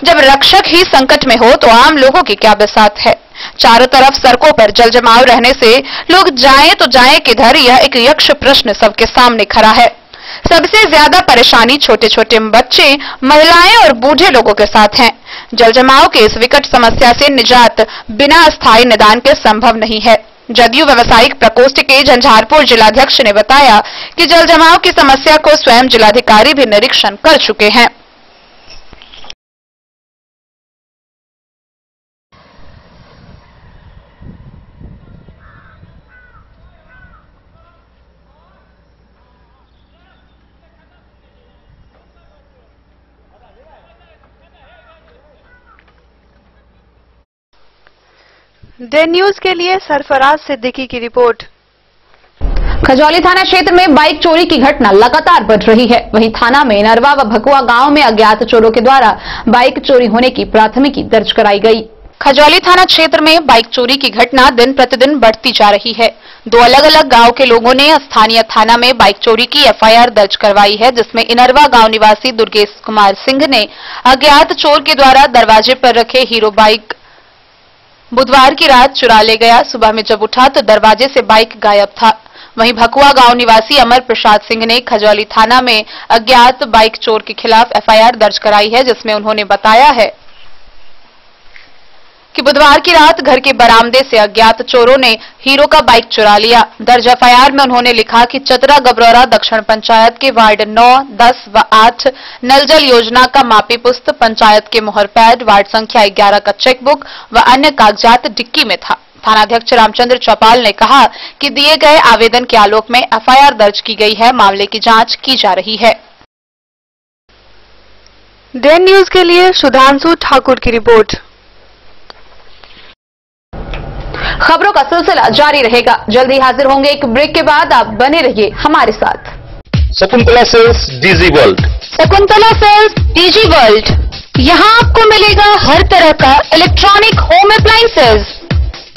जब रक्षक ही संकट में हो तो आम लोगों की क्या बिसात है। चारों तरफ सड़कों पर जल जमाव रहने से लोग जाएं तो जाएं किधर, यह एक यक्ष प्रश्न सबके सामने खड़ा है। सबसे ज्यादा परेशानी छोटे छोटे बच्चे, महिलाएं और बूढ़े लोगों के साथ है। जल जमाव के इस विकट समस्या से निजात बिना अस्थायी निदान के संभव नहीं है। जदयू व्यवसायिक प्रकोष्ठ के झंझारपुर जिलाध्यक्ष ने बताया कि जल जमाव की समस्या को स्वयं जिलाधिकारी भी निरीक्षण कर चुके हैं। डे न्यूज के लिए सरफराज सिद्दीकी की रिपोर्ट। खजौली थाना क्षेत्र में बाइक चोरी की घटना लगातार बढ़ रही है। वहीं थाना में नरवा व भकुआ गांव में अज्ञात चोरों के द्वारा बाइक चोरी होने की प्राथमिकी दर्ज कराई गई। खजौली थाना क्षेत्र में बाइक चोरी की घटना दिन प्रतिदिन बढ़ती जा रही है। 2 अलग अलग गांव के लोगों ने स्थानीय थाना में बाइक चोरी की एफआईआर दर्ज करवाई है, जिसमें इनरवा गांव निवासी दुर्गेश कुमार सिंह ने अज्ञात चोर के द्वारा दरवाजे पर रखे हीरो बाइक बुधवार की रात चुरा ले गया। सुबह में जब उठा तो दरवाजे से बाइक गायब था। वहीं भकुआ गांव निवासी अमर प्रसाद सिंह ने खजौली थाना में अज्ञात बाइक चोर के खिलाफ एफआईआर दर्ज कराई है, जिसमें उन्होंने बताया है कि बुधवार की रात घर के बरामदे से अज्ञात चोरों ने हीरो का बाइक चुरा लिया। दर्ज एफआईआर में उन्होंने लिखा कि चतरा गबरौरा दक्षिण पंचायत के वार्ड 9, 10 व 8 नल जल योजना का मापी पुस्त, पंचायत के मोहर पैड, वार्ड संख्या 11 का चेकबुक व अन्य कागजात डिक्की में था। थानाध्यक्ष रामचंद्र चौपाल ने कहा कि दिए गए आवेदन के आलोक में एफआईआर दर्ज की गई है। मामले की जांच की जा रही है। डे न्यूज के लिए सुधांशु ठाकुर की रिपोर्ट। खबरों का सिलसिला जारी रहेगा। जल्दी हाजिर होंगे एक ब्रेक के बाद। आप बने रहिए हमारे साथ। Shakuntala sales DG world. Shakuntala sales DG world, यहाँ आपको मिलेगा हर तरह का इलेक्ट्रॉनिक होम अप्लायंसेज।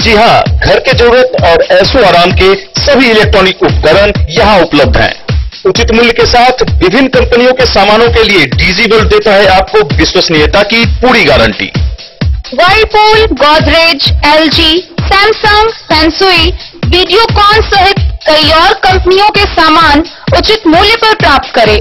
जी हाँ, घर के जरूरत और ऐशो आराम के सभी इलेक्ट्रॉनिक उपकरण यहाँ उपलब्ध हैं। उचित मूल्य के साथ विभिन्न कंपनियों के सामानों के लिए डीजी वर्ल्ड देता है आपको विश्वसनीयता की पूरी guarantee. Whirlpool, Godrej, LG, Samsung, Sansui, Videocon सहित कई और कंपनियों के सामान उचित मूल्य पर प्राप्त करें।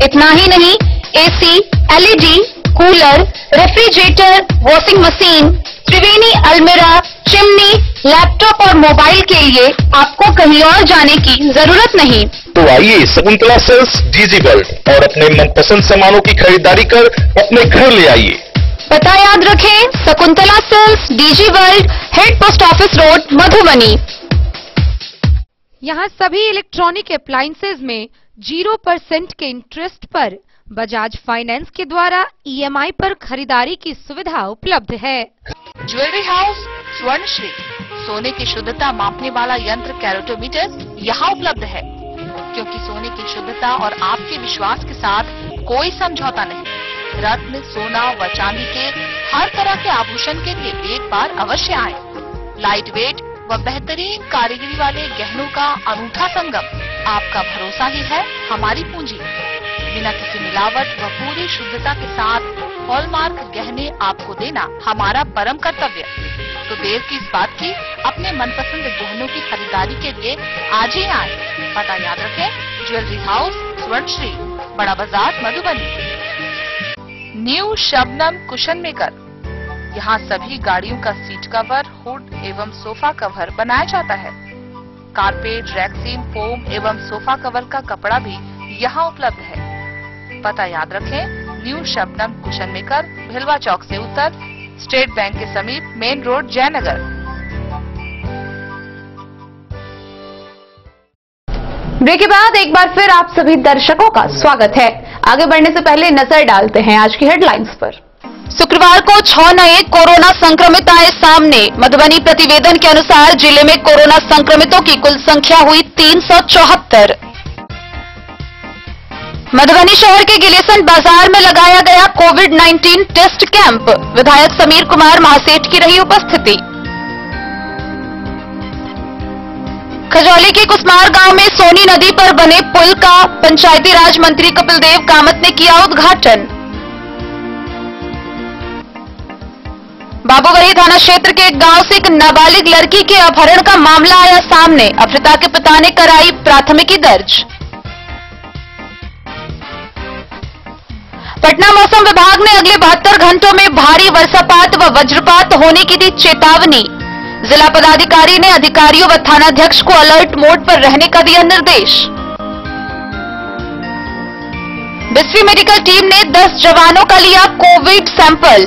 इतना ही नहीं, AC, LED, cooler, refrigerator, washing machine, Triveni अलमीरा, चिमनी, लैपटॉप और मोबाइल के लिए आपको कहीं और जाने की जरूरत नहीं। तो आइए शकुंतला सेल्स डीजी वर्ल्ड और अपने मनपसंद सामानों की खरीदारी कर अपने घर ले आइए। पता याद रखें, Shakuntala sales, DG world, head post office road, Madhubani. यहाँ सभी इलेक्ट्रॉनिक अप्लायंसेज में 0% के इंटरेस्ट पर बजाज फाइनेंस के द्वारा ईएमआई पर खरीदारी की सुविधा उपलब्ध है। ज्वेलरी हाउस स्वर्णश्री, सोने की शुद्धता मापने वाला यंत्र कैरेटोमीटर यहाँ उपलब्ध है, क्योंकि सोने की शुद्धता और आपके विश्वास के साथ कोई समझौता नहीं। रत्न, सोना व चांदी के हर तरह के आभूषण के लिए एक बार अवश्य आए। लाइट वेट व बेहतरीन कारीगरी वाले गहनों का अनूठा संगम, आपका भरोसा ही है हमारी पूंजी। बिना किसी मिलावट व पूरी शुद्धता के साथ हॉलमार्क गहने आपको देना हमारा परम कर्तव्य। तो देर किस बात की, अपने मनपसंद गहनों की खरीदारी के लिए आज ही आए। पता याद रखें, ज्वेलरी हाउस स्वर्णश्री, बड़ा बाजार, Madhubani. New Shabnam cushion maker, यहाँ सभी गाड़ियों का सीट कवर, हुड एवं सोफा कवर बनाया जाता है। कारपेट, रैक्सीन, फोम एवं सोफा कवर का कपड़ा भी यहाँ उपलब्ध है। पता याद रखें, न्यू शबनम कुशन मेकर, भिलवा चौक से उत्तर, स्टेट बैंक के समीप, मेन रोड, जयनगर। ब्रेक के बाद एक बार फिर आप सभी दर्शकों का स्वागत है। आगे बढ़ने से पहले नजर डालते हैं आज की हेडलाइंस पर। शुक्रवार को 6 नए कोरोना संक्रमित आए सामने। मधुबनी प्रतिवेदन के अनुसार जिले में कोरोना संक्रमितों की कुल संख्या हुई 374। मधुबनी शहर के गिलेसन बाजार में लगाया गया कोविड-19 टेस्ट कैंप। विधायक समीर कुमार महासेठ की रही उपस्थिति। खजौली के कुसमार गांव में सोनी नदी पर बने पुल का पंचायती राज मंत्री कपिल देव कामत ने किया उद्घाटन। बाबूगढ़ी थाना क्षेत्र के एक गांव से एक नाबालिग लड़की के अपहरण का मामला आया सामने। अपहृता के पिता ने कराई प्राथमिकी दर्ज। पटना मौसम विभाग ने अगले 72 घंटों में भारी वर्षापात व वज्रपात होने की दी चेतावनी। जिला पदाधिकारी ने अधिकारियों व थानाध्यक्ष को अलर्ट मोड पर रहने का दिया निर्देश। बिस्फी मेडिकल टीम ने 10 जवानों का लिया कोविड सैंपल।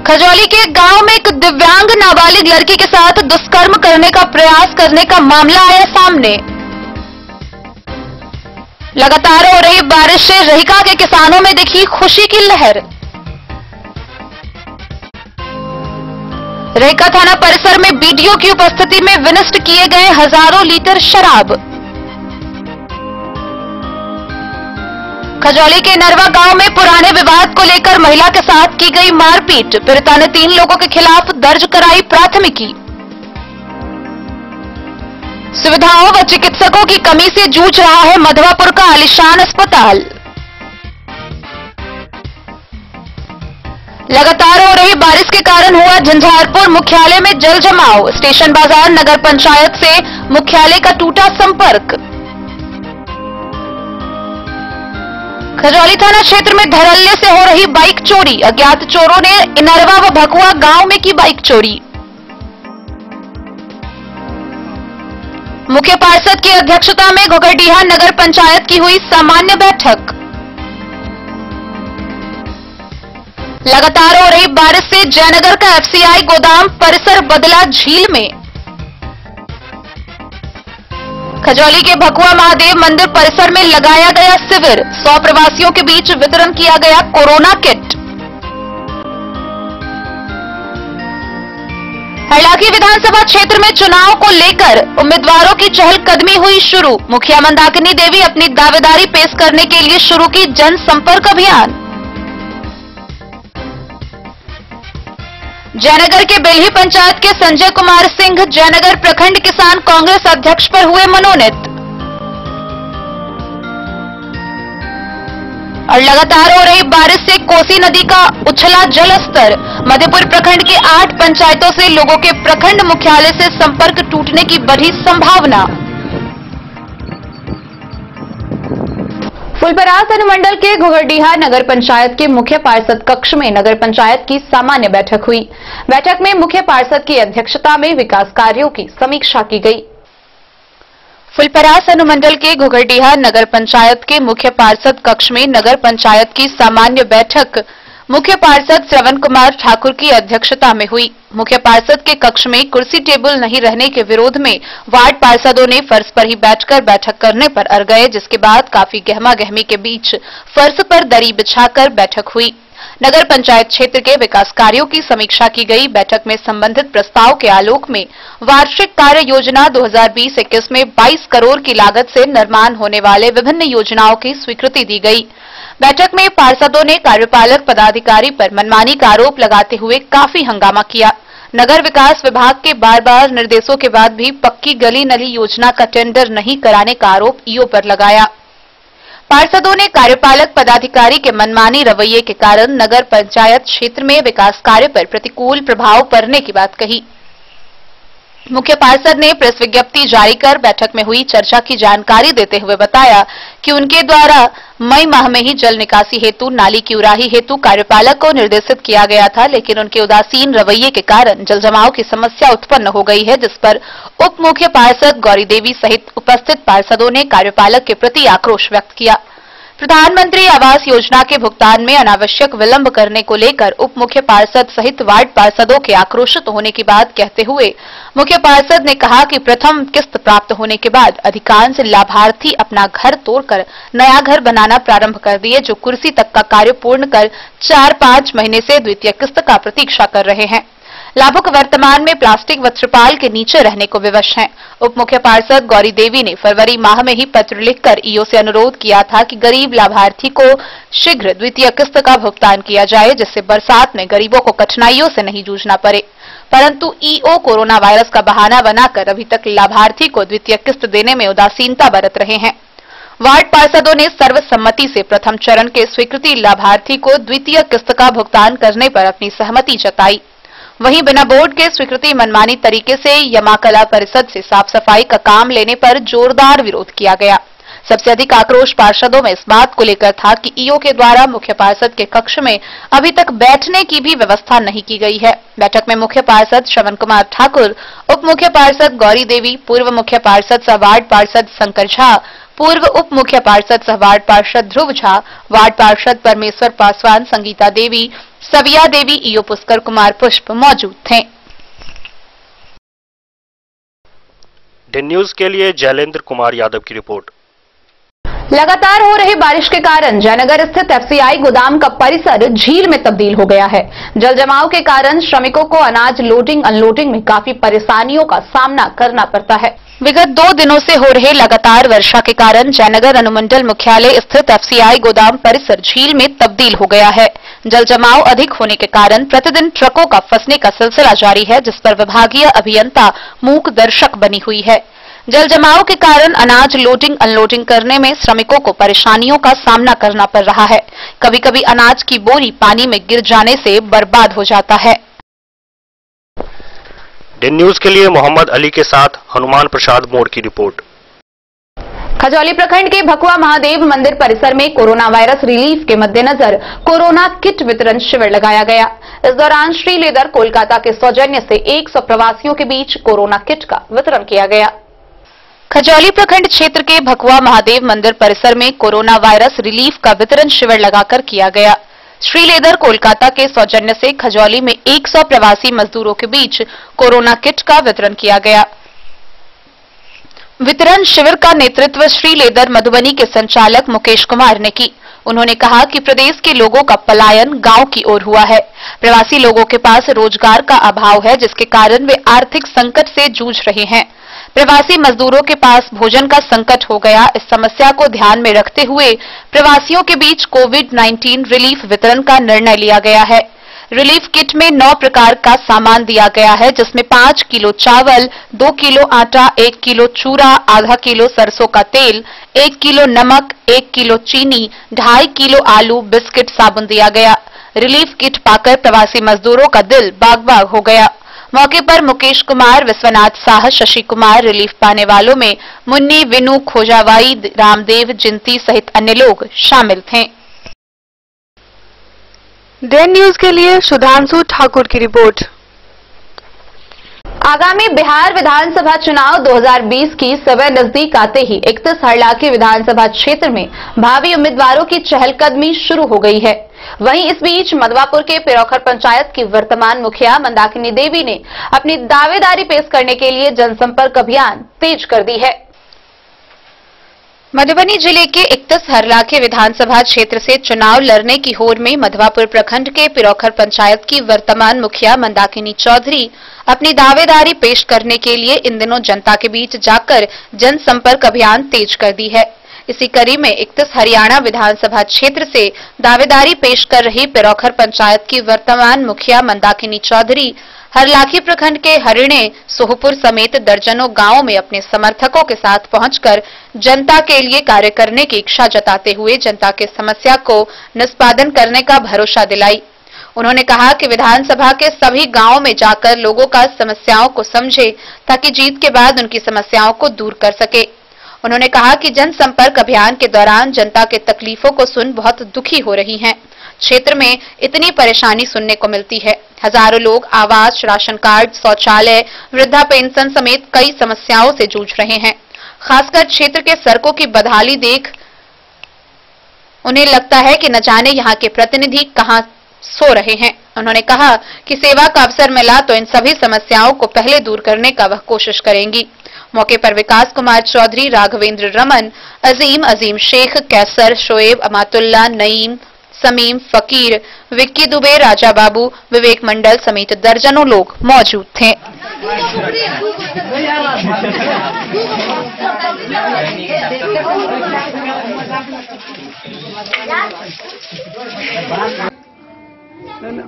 खजौली के गांव में एक दिव्यांग नाबालिग लड़की के साथ दुष्कर्म करने का प्रयास करने का मामला आया सामने। लगातार हो रही बारिश से रहिका के किसानों में दिखी खुशी की लहर। रहिका थाना परिसर में बीडीओ की उपस्थिति में विनष्ट किए गए हजारों लीटर शराब। खजौली के नरवा गांव में पुराने विवाद को लेकर महिला के साथ की गई मारपीट। पीड़िता ने 3 लोगों के खिलाफ दर्ज कराई प्राथमिकी। सुविधाओं व चिकित्सकों की कमी से जूझ रहा है मधवापुर का आलीशान अस्पताल। लगातार हो रही बारिश के कारण हुआ झंझारपुर मुख्यालय में जल जमाव। स्टेशन बाजार नगर पंचायत से मुख्यालय का टूटा संपर्क। खजौली थाना क्षेत्र में धड़ल्ले से हो रही बाइक चोरी। अज्ञात चोरों ने इनरवा व भकुआ गांव में की बाइक चोरी। मुख्य पार्षद की अध्यक्षता में घोघरडीहा नगर पंचायत की हुई सामान्य बैठक। लगातार हो रही बारिश से जयनगर का एफसीआई गोदाम परिसर बदला झील में। खजौली के भकुआ महादेव मंदिर परिसर में लगाया गया शिविर। 100 प्रवासियों के बीच वितरण किया गया कोरोना किट। हरलाखी विधानसभा क्षेत्र में चुनाव को लेकर उम्मीदवारों की चहलकदमी हुई शुरू। मुखिया मंदाकिनी देवी अपनी दावेदारी पेश करने के लिए शुरू की जनसंपर्क अभियान। जयनगर के बेल्ही पंचायत के संजय कुमार सिंह जयनगर प्रखंड किसान कांग्रेस अध्यक्ष पर हुए मनोनीत। और लगातार हो रही बारिश से कोसी नदी का उछला जल स्तर। मधेपुर प्रखंड के 8 पंचायतों से लोगों के प्रखंड मुख्यालय से संपर्क टूटने की बढ़ी संभावना। फुलपरास अनुमंडल के घुघरडीहा नगर पंचायत के मुख्य पार्षद कक्ष में नगर पंचायत की सामान्य बैठक हुई। बैठक में मुख्य पार्षद की अध्यक्षता में विकास कार्यों की समीक्षा की गई। फुलपरास अनुमंडल के घुघरडीहा नगर पंचायत के मुख्य पार्षद कक्ष में नगर पंचायत की सामान्य बैठक मुख्य पार्षद श्रवण कुमार ठाकुर की अध्यक्षता में हुई। मुख्य पार्षद के कक्ष में कुर्सी टेबल नहीं रहने के विरोध में वार्ड पार्षदों ने फर्श पर ही बैठकर बैठक करने पर अड़ गए, जिसके बाद काफी गहमा गहमी के बीच फर्श पर दरी बिछाकर बैठक हुई। नगर पंचायत क्षेत्र के विकास कार्यों की समीक्षा की गई। बैठक में संबंधित प्रस्ताव के आलोक में वार्षिक कार्य योजना 2020-21 में 22 करोड़ की लागत से निर्माण होने वाले विभिन्न योजनाओं की स्वीकृति दी गई। बैठक में पार्षदों ने कार्यपालक पदाधिकारी पर मनमानी का आरोप लगाते हुए काफी हंगामा किया। नगर विकास विभाग के बार-बार निर्देशों के बाद भी पक्की गली नली योजना का टेंडर नहीं कराने का आरोप ईओ पर लगाया। पार्षदों ने कार्यपालक पदाधिकारी के मनमानी रवैये के कारण नगर पंचायत क्षेत्र में विकास कार्य पर प्रतिकूल प्रभाव पड़ने की बात कही। मुख्य पार्षद ने प्रेस विज्ञप्ति जारी कर बैठक में हुई चर्चा की जानकारी देते हुए बताया कि उनके द्वारा मई माह में ही जल निकासी हेतु नाली की उराही हेतु कार्यपालक को निर्देशित किया गया था, लेकिन उनके उदासीन रवैये के कारण जल जमाव की समस्या उत्पन्न हो गई है, जिस पर उप मुख्य पार्षद गौरी देवी सहित उपस्थित पार्षदों ने कार्यपालक के प्रति आक्रोश व्यक्त किया। प्रधानमंत्री आवास योजना के भुगतान में अनावश्यक विलंब करने को लेकर उप मुख्य पार्षद सहित वार्ड पार्षदों के आक्रोशित होने की बात कहते हुए मुख्य पार्षद ने कहा कि प्रथम किस्त प्राप्त होने के बाद अधिकांश लाभार्थी अपना घर तोड़कर नया घर बनाना प्रारंभ कर दिए, जो कुर्सी तक का कार्य पूर्ण कर 4-5 महीने से द्वितीय किस्त का प्रतीक्षा कर रहे हैं। लाभुक वर्तमान में प्लास्टिक व त्रिपाल के नीचे रहने को विवश हैं। उप मुख्य पार्षद गौरी देवी ने फरवरी माह में ही पत्र लिखकर ईओ से अनुरोध किया था कि गरीब लाभार्थी को शीघ्र द्वितीय किस्त का भुगतान किया जाए, जिससे बरसात में गरीबों को कठिनाइयों से नहीं जूझना पड़े। परंतु ईओ कोरोना वायरस का बहाना बनाकर अभी तक लाभार्थी को द्वितीय किस्त देने में उदासीनता बरत रहे हैं। वार्ड पार्षदों ने सर्वसम्मति से प्रथम चरण के स्वीकृति लाभार्थी को द्वितीय किस्त का भुगतान करने पर अपनी सहमति जताई। वहीं बिना बोर्ड के स्वीकृति मनमानी तरीके से यमाकला परिषद से साफ सफाई का काम लेने पर जोरदार विरोध किया गया। सबसे अधिक आक्रोश पार्षदों में इस बात को लेकर था कि ईओ के द्वारा मुख्य पार्षद के कक्ष में अभी तक बैठने की भी व्यवस्था नहीं की गई है। बैठक में मुख्य पार्षद श्रवण कुमार ठाकुर, उप मुख्य पार्षद गौरी देवी, पूर्व मुख्य पार्षद सह वार्ड पार्षद शंकर झा, पूर्व उप मुख्य पार्षद सह वार्ड पार्षद ध्रुव झा, वार्ड पार्षद परमेश्वर पासवान, संगीता देवी, सविया देवी, ईओ पुष्कर कुमार पुष्प मौजूद थे। डे न्यूज के लिए जयलेंद्र कुमार यादव की रिपोर्ट। लगातार हो रही बारिश के कारण जयनगर स्थित एफसीआई गोदाम का परिसर झील में तब्दील हो गया है। जल जमाव के कारण श्रमिकों को अनाज लोडिंग अनलोडिंग में काफी परेशानियों का सामना करना पड़ता है। विगत 2 दिनों से हो रहे लगातार वर्षा के कारण जयनगर अनुमंडल मुख्यालय स्थित एफसीआई गोदाम परिसर झील में तब्दील हो गया है। जल जमाव अधिक होने के कारण प्रतिदिन ट्रकों का फंसने का सिलसिला जारी है, जिस पर विभागीय अभियंता मूक दर्शक बनी हुई है। जल जमाव के कारण अनाज लोडिंग अनलोडिंग करने में श्रमिकों को परेशानियों का सामना करना पड़ रहा है। कभी कभी अनाज की बोरी पानी में गिर जाने से बर्बाद हो जाता है। डे न्यूज के लिए मोहम्मद अली के साथ हनुमान प्रसाद मोड़ की रिपोर्ट। खजौली प्रखंड के भकुआ महादेव मंदिर परिसर में कोरोना वायरस रिलीफ के मद्देनजर कोरोना किट वितरण शिविर लगाया गया। इस दौरान श्रीलेदर कोलकाता के सौजन्य से 100 प्रवासियों के बीच कोरोना किट का वितरण किया गया। खजौली प्रखंड क्षेत्र के भकुआ महादेव मंदिर परिसर में कोरोना वायरस रिलीफ का वितरण शिविर लगाकर किया गया। श्रीलेदर कोलकाता के सौजन्य से खजौली में 100 प्रवासी मजदूरों के बीच कोरोना किट का वितरण किया गया। वितरण शिविर का नेतृत्व श्रीलेदर मधुबनी के संचालक मुकेश कुमार ने की। उन्होंने कहा कि प्रदेश के लोगों का पलायन गांव की ओर हुआ है। प्रवासी लोगों के पास रोजगार का अभाव है, जिसके कारण वे आर्थिक संकट से जूझ रहे हैं। प्रवासी मजदूरों के पास भोजन का संकट हो गया। इस समस्या को ध्यान में रखते हुए प्रवासियों के बीच कोविड-19 रिलीफ वितरण का निर्णय लिया गया है। रिलीफ किट में 9 प्रकार का सामान दिया गया है, जिसमें 5 किलो चावल, 2 किलो आटा, 1 किलो चूरा, आधा किलो सरसों का तेल, 1 किलो नमक, 1 किलो चीनी, 2.5 किलो आलू, बिस्किट, साबुन दिया गया। रिलीफ किट पाकर प्रवासी मजदूरों का दिल बाग बाग हो गया। मौके पर मुकेश कुमार, विश्वनाथ साह, शशि कुमार, रिलीफ पाने वालों में मुन्नी, विनू, खोजावाई, रामदेव, जिंती सहित अन्य लोग शामिल थे। डेन न्यूज के लिए सुधांशु ठाकुर की रिपोर्ट। आगामी बिहार विधानसभा चुनाव 2020 की समय नजदीक आते ही 31 हरलाखी विधानसभा क्षेत्र में भावी उम्मीदवारों की चहलकदमी शुरू हो गई है। वहीं इस बीच मधवापुर के पिरौखर पंचायत की वर्तमान मुखिया मंदाकिनी देवी ने अपनी दावेदारी पेश करने के लिए जनसंपर्क अभियान तेज कर दी है। मधुबनी जिले के 31 हरलाखे विधानसभा क्षेत्र से चुनाव लड़ने की होड़ में मधवापुर प्रखंड के पिरौखर पंचायत की वर्तमान मुखिया मंदाकिनी चौधरी अपनी दावेदारी पेश करने के लिए इन दिनों जनता के बीच जाकर जनसंपर्क अभियान तेज कर दी है। इसी कड़ी में 31 हरियाणा विधानसभा क्षेत्र से दावेदारी पेश कर रही पिरौखर पंचायत की वर्तमान मुखिया मंदाकिनी चौधरी हरलाखी प्रखंड के हरिणे, सोहपुर समेत दर्जनों गांवों में अपने समर्थकों के साथ पहुंचकर जनता के लिए कार्य करने की इच्छा जताते हुए जनता के समस्या को निष्पादन करने का भरोसा दिलाई। उन्होंने कहा कि विधानसभा के सभी गांवों में जाकर लोगों का समस्याओं को समझे ताकि जीत के बाद उनकी समस्याओं को दूर कर सके। उन्होंने कहा कि जनसंपर्क अभियान के दौरान जनता के तकलीफों को सुन बहुत दुखी हो रही हैं। क्षेत्र में इतनी परेशानी सुनने को मिलती है। हजारों लोग आवास, राशन कार्ड, शौचालय, वृद्धा पेंशन समेत कई समस्याओं से जूझ रहे हैं। खासकर क्षेत्र के सड़कों की बदहाली देख उन्हें लगता है कि न जाने यहाँ के प्रतिनिधि कहाँ सो रहे हैं। उन्होंने कहा कि सेवा का अवसर मिला तो इन सभी समस्याओं को पहले दूर करने का वह कोशिश करेंगी। मौके पर विकास कुमार चौधरी, राघवेंद्र रमन, अजीम शेख, कैसर, शोएब, अमातुल्ला, नईम, समीम, फकीर, विक्की दुबे, राजा बाबू, विवेक मंडल समेत दर्जनों लोग मौजूद थे।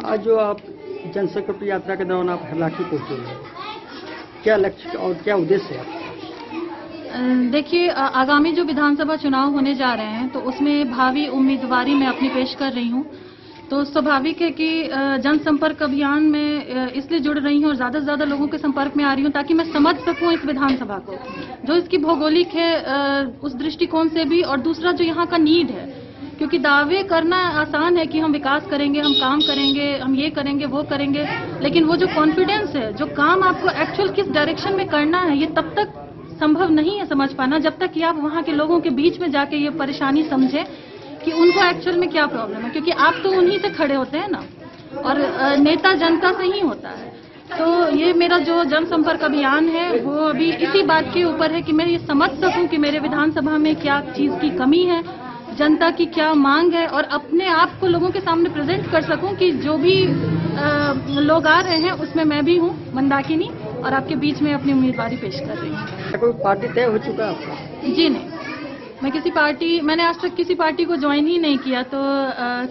आज जो आप जनसंपर्क यात्रा के दौरान आप हरलाखी पहुंचे हैं, क्या लक्ष्य और क्या उद्देश्य है? देखिए, आगामी जो विधानसभा चुनाव होने जा रहे हैं तो उसमें भावी उम्मीदवारी मैं अपनी पेश कर रही हूं। तो स्वाभाविक है कि जनसंपर्क अभियान में इसलिए जुड़ रही हूं और ज्यादा से ज्यादा लोगों के संपर्क में आ रही हूं ताकि मैं समझ सकूं इस विधानसभा को, जो इसकी भौगोलिक है उस दृष्टिकोण से भी, और दूसरा जो यहाँ का नीड है। क्योंकि दावे करना आसान है कि हम विकास करेंगे, हम काम करेंगे, हम ये करेंगे, वो करेंगे, लेकिन वो जो कॉन्फिडेंस है, जो काम आपको एक्चुअल किस डायरेक्शन में करना है, ये तब तक संभव नहीं है समझ पाना जब तक कि आप वहाँ के लोगों के बीच में जाके ये परेशानी समझे कि उनको एक्चुअल में क्या प्रॉब्लम है। क्योंकि आप तो उन्हीं से खड़े होते हैं ना, और नेता जनता से ही होता है। तो ये मेरा जो जनसंपर्क अभियान है वो अभी इसी बात के ऊपर है कि मैं ये समझ सकूं कि मेरे विधानसभा में क्या चीज की कमी है, जनता की क्या मांग है, और अपने आप को लोगों के सामने प्रेजेंट कर सकूं कि जो भी लोग आ रहे हैं उसमें मैं भी हूं, मंदाकिनी, और आपके बीच में अपनी उम्मीदवारी पेश कर रही हूं। कोई पार्टी तय हो चुका है आपका? जी नहीं, मैंने आज तक किसी पार्टी को ज्वाइन ही नहीं किया, तो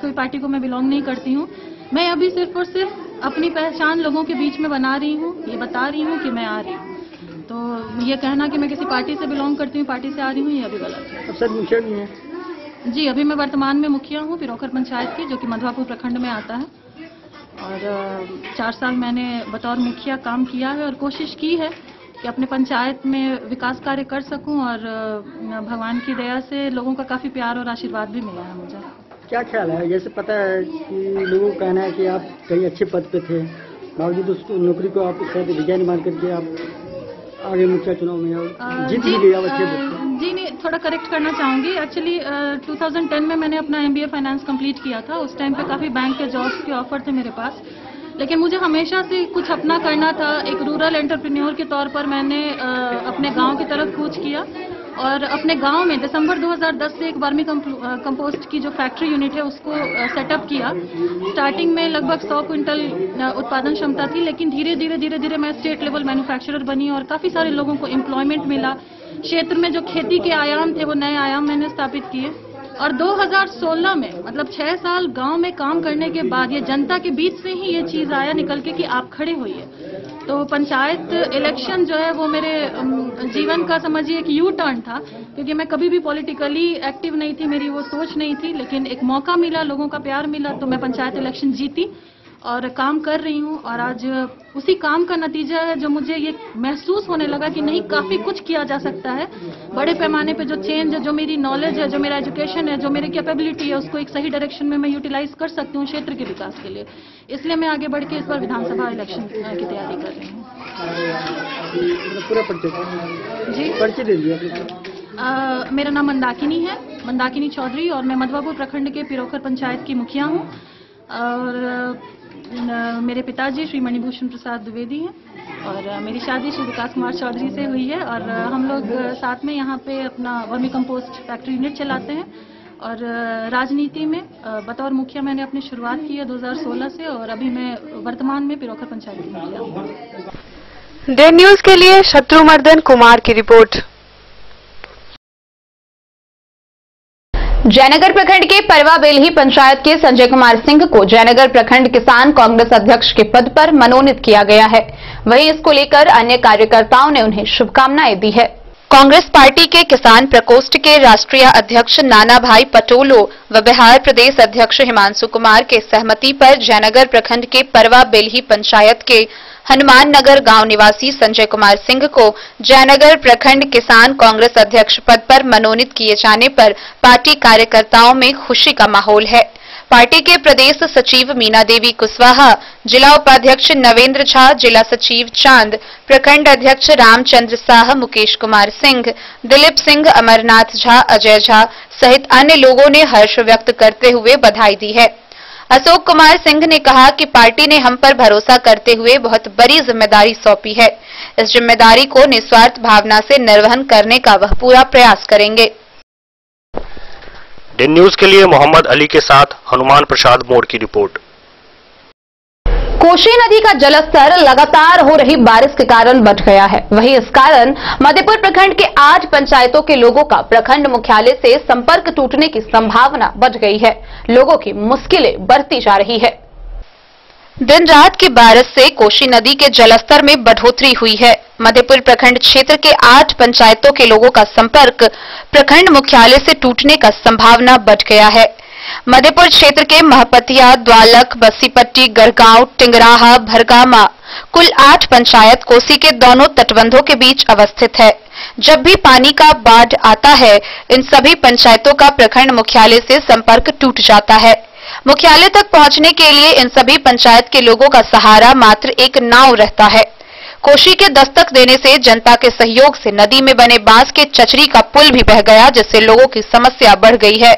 कोई पार्टी को मैं बिलोंग नहीं करती हूँ। मैं अभी सिर्फ और सिर्फ अपनी पहचान लोगों के बीच में बना रही हूँ, ये बता रही हूँ कि मैं आ रही हूँ। तो ये कहना कि मैं किसी पार्टी से बिलोंग करती हूँ, पार्टी से आ रही हूँ, ये अभी गलत है। सर मुखिया भी है? जी, अभी मैं वर्तमान में मुखिया हूँ पिरौखर पंचायत की, जो कि मधवापुर प्रखंड में आता है, और 4 साल मैंने बतौर मुखिया काम किया है और कोशिश की है कि अपने पंचायत में विकास कार्य कर सकूं, और भगवान की दया से लोगों का काफ़ी प्यार और आशीर्वाद भी मिला है मुझे। क्या ख्याल है? जैसे पता है कि लोगों का कहना है कि आप कहीं अच्छे पद पे थे, बावजूद उस नौकरी को आप शायद रिजाइन मान करके आप आगे मुखिया चुनाव में जीत भी गए आप अच्छे पद। जी नहीं, थोड़ा करेक्ट करना चाहूँगी। एक्चुअली 2010 में मैंने अपना MBA फाइनेंस कंप्लीट किया था। उस टाइम पे काफ़ी बैंक के जॉब्स के ऑफर थे मेरे पास, लेकिन मुझे हमेशा से कुछ अपना करना था। एक रूरल एंटरप्रेन्योर के तौर पर मैंने अपने गांव की तरफ कूच किया, और अपने गांव में दिसंबर 2010 से एक वर्मी कंपोस्ट की जो फैक्ट्री यूनिट है उसको सेटअप किया। स्टार्टिंग में लगभग 100 क्विंटल उत्पादन क्षमता थी, लेकिन धीरे धीरे मैं स्टेट लेवल मैन्युफैक्चरर बनी और काफ़ी सारे लोगों को एम्प्लॉयमेंट मिला। क्षेत्र में जो खेती के आयाम थे वो नए आयाम मैंने स्थापित किए। और 2016 में मतलब 6 साल गांव में काम करने के बाद ये जनता के बीच से ही ये चीज आया निकल के कि आप खड़े होइए। तो पंचायत इलेक्शन जो है वो मेरे जीवन का समझिए एक यू टर्न था, क्योंकि मैं कभी भी पॉलिटिकली एक्टिव नहीं थी, मेरी वो सोच नहीं थी, लेकिन एक मौका मिला, लोगों का प्यार मिला तो मैं पंचायत इलेक्शन जीती और काम कर रही हूँ। और आज उसी काम का नतीजा है जो मुझे ये महसूस होने लगा कि नहीं, काफी कुछ किया जा सकता है बड़े पैमाने पे। जो चेंज है, जो मेरी नॉलेज है, जो मेरा एजुकेशन है, जो मेरी कैपेबिलिटी है, उसको एक सही डायरेक्शन में मैं यूटिलाइज कर सकती हूँ क्षेत्र के विकास के लिए। इसलिए मैं आगे बढ़ के इस बार विधानसभा इलेक्शन की तैयारी कर रही हूँ। पूरा परिचय जी, परिचय दे दीजिए। मेरा नाम मंदाकिनी है, मंदाकिनी चौधरी, और मैं मधवापुर प्रखंड के पिरोखर पंचायत की मुखिया हूँ। और मेरे पिताजी श्री मणिभूषण प्रसाद द्विवेदी हैं और मेरी शादी श्री विकास कुमार चौधरी से हुई है। और हम लोग साथ में यहाँ पे अपना वर्मी कंपोस्ट फैक्ट्री यूनिट चलाते हैं। और राजनीति में बतौर मुखिया मैंने अपनी शुरुआत की है 2016 से, और अभी मैं वर्तमान में पिरोखर पंचायत की मुखिया हूँ। डे न्यूज के लिए शत्रुमर्दन कुमार की रिपोर्ट। जयनगर प्रखंड के परवा बेलही पंचायत के संजय कुमार सिंह को जयनगर प्रखंड किसान कांग्रेस अध्यक्ष के पद पर मनोनीत किया गया है। वहीं इसको लेकर अन्य कार्यकर्ताओं ने उन्हें शुभकामनाएं दी है। कांग्रेस पार्टी के किसान प्रकोष्ठ के राष्ट्रीय अध्यक्ष नाना भाई पटोलो व बिहार प्रदेश अध्यक्ष हिमांशु कुमार के सहमति पर जयनगर प्रखंड के परवा बेलही पंचायत के हनुमान नगर गांव निवासी संजय कुमार सिंह को जयनगर प्रखंड किसान कांग्रेस अध्यक्ष पद पर मनोनीत किए जाने पर पार्टी कार्यकर्ताओं में खुशी का माहौल है। पार्टी के प्रदेश सचिव मीना देवी कुशवाहा, जिला उपाध्यक्ष नवेंद्र झा, जिला सचिव चांद, प्रखंड अध्यक्ष रामचंद्र शाह, मुकेश कुमार सिंह, दिलीप सिंह, अमरनाथ झा, अजय झा सहित अन्य लोगों ने हर्ष व्यक्त करते हुए बधाई दी है। अशोक कुमार सिंह ने कहा कि पार्टी ने हम पर भरोसा करते हुए बहुत बड़ी जिम्मेदारी सौंपी है। इस जिम्मेदारी को निस्वार्थ भावना से निर्वहन करने का वह पूरा प्रयास करेंगे। डे न्यूज के लिए मोहम्मद अली के साथ हनुमान प्रसाद मोड़ की रिपोर्ट। कोशी नदी का जलस्तर लगातार हो रही बारिश के कारण बढ़ गया है। वहीं इस कारण मधेपुर प्रखंड के 8 पंचायतों के लोगों का प्रखंड मुख्यालय से संपर्क टूटने की संभावना बढ़ गई है। लोगों की मुश्किलें बढ़ती जा रही है। दिन रात की बारिश से कोशी नदी के जलस्तर में बढ़ोतरी हुई है। मधेपुर प्रखंड क्षेत्र के 8 पंचायतों के लोगों का संपर्क प्रखंड मुख्यालय से टूटने का संभावना बढ़ गया है। मधेपुर क्षेत्र के महपतिया, द्वालक, बस्सीपट्टी, गढ़गांव, टिंगराहा, भरगामा कुल 8 पंचायत कोसी के दोनों तटबंधों के बीच अवस्थित है। जब भी पानी का बाढ़ आता है, इन सभी पंचायतों का प्रखंड मुख्यालय से संपर्क टूट जाता है। मुख्यालय तक पहुंचने के लिए इन सभी पंचायत के लोगों का सहारा मात्र एक नाव रहता है। कोशी के दस्तक देने से जनता के सहयोग से नदी में बने बांस के चचरी का पुल भी बह गया, जिससे लोगों की समस्या बढ़ गई है।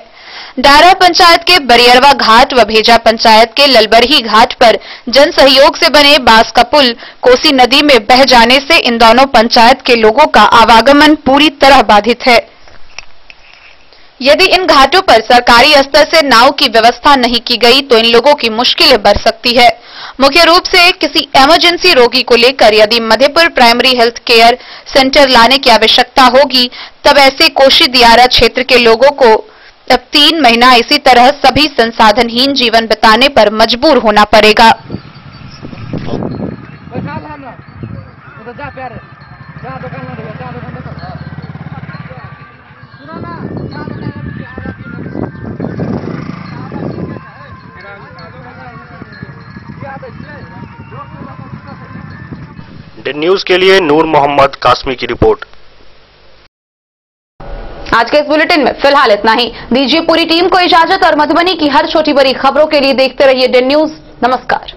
डारा पंचायत के बरियरवा घाट व भेजा पंचायत के ललबरही घाट पर जन सहयोग से बने बांस का पुल कोसी नदी में बह जाने से इन दोनों पंचायत के लोगों का आवागमन पूरी तरह बाधित है। यदि इन घाटों पर सरकारी स्तर से नाव की व्यवस्था नहीं की गई तो इन लोगों की मुश्किलें बढ़ सकती है। मुख्य रूप से किसी इमरजेंसी रोगी को लेकर यदि Madhepur primary health care centre लाने की आवश्यकता होगी, तब ऐसे कोशी दियारा क्षेत्र के लोगों को अब 3 महीना इसी तरह सभी संसाधनहीन जीवन बिताने पर मजबूर होना पड़ेगा। डे न्यूज के लिए नूर मोहम्मद कासमी की रिपोर्ट। आज के इस बुलेटिन में फिलहाल इतना ही। दीजिए पूरी टीम को इजाजत और मधुबनी की हर छोटी बड़ी खबरों के लिए देखते रहिए डे न्यूज। नमस्कार।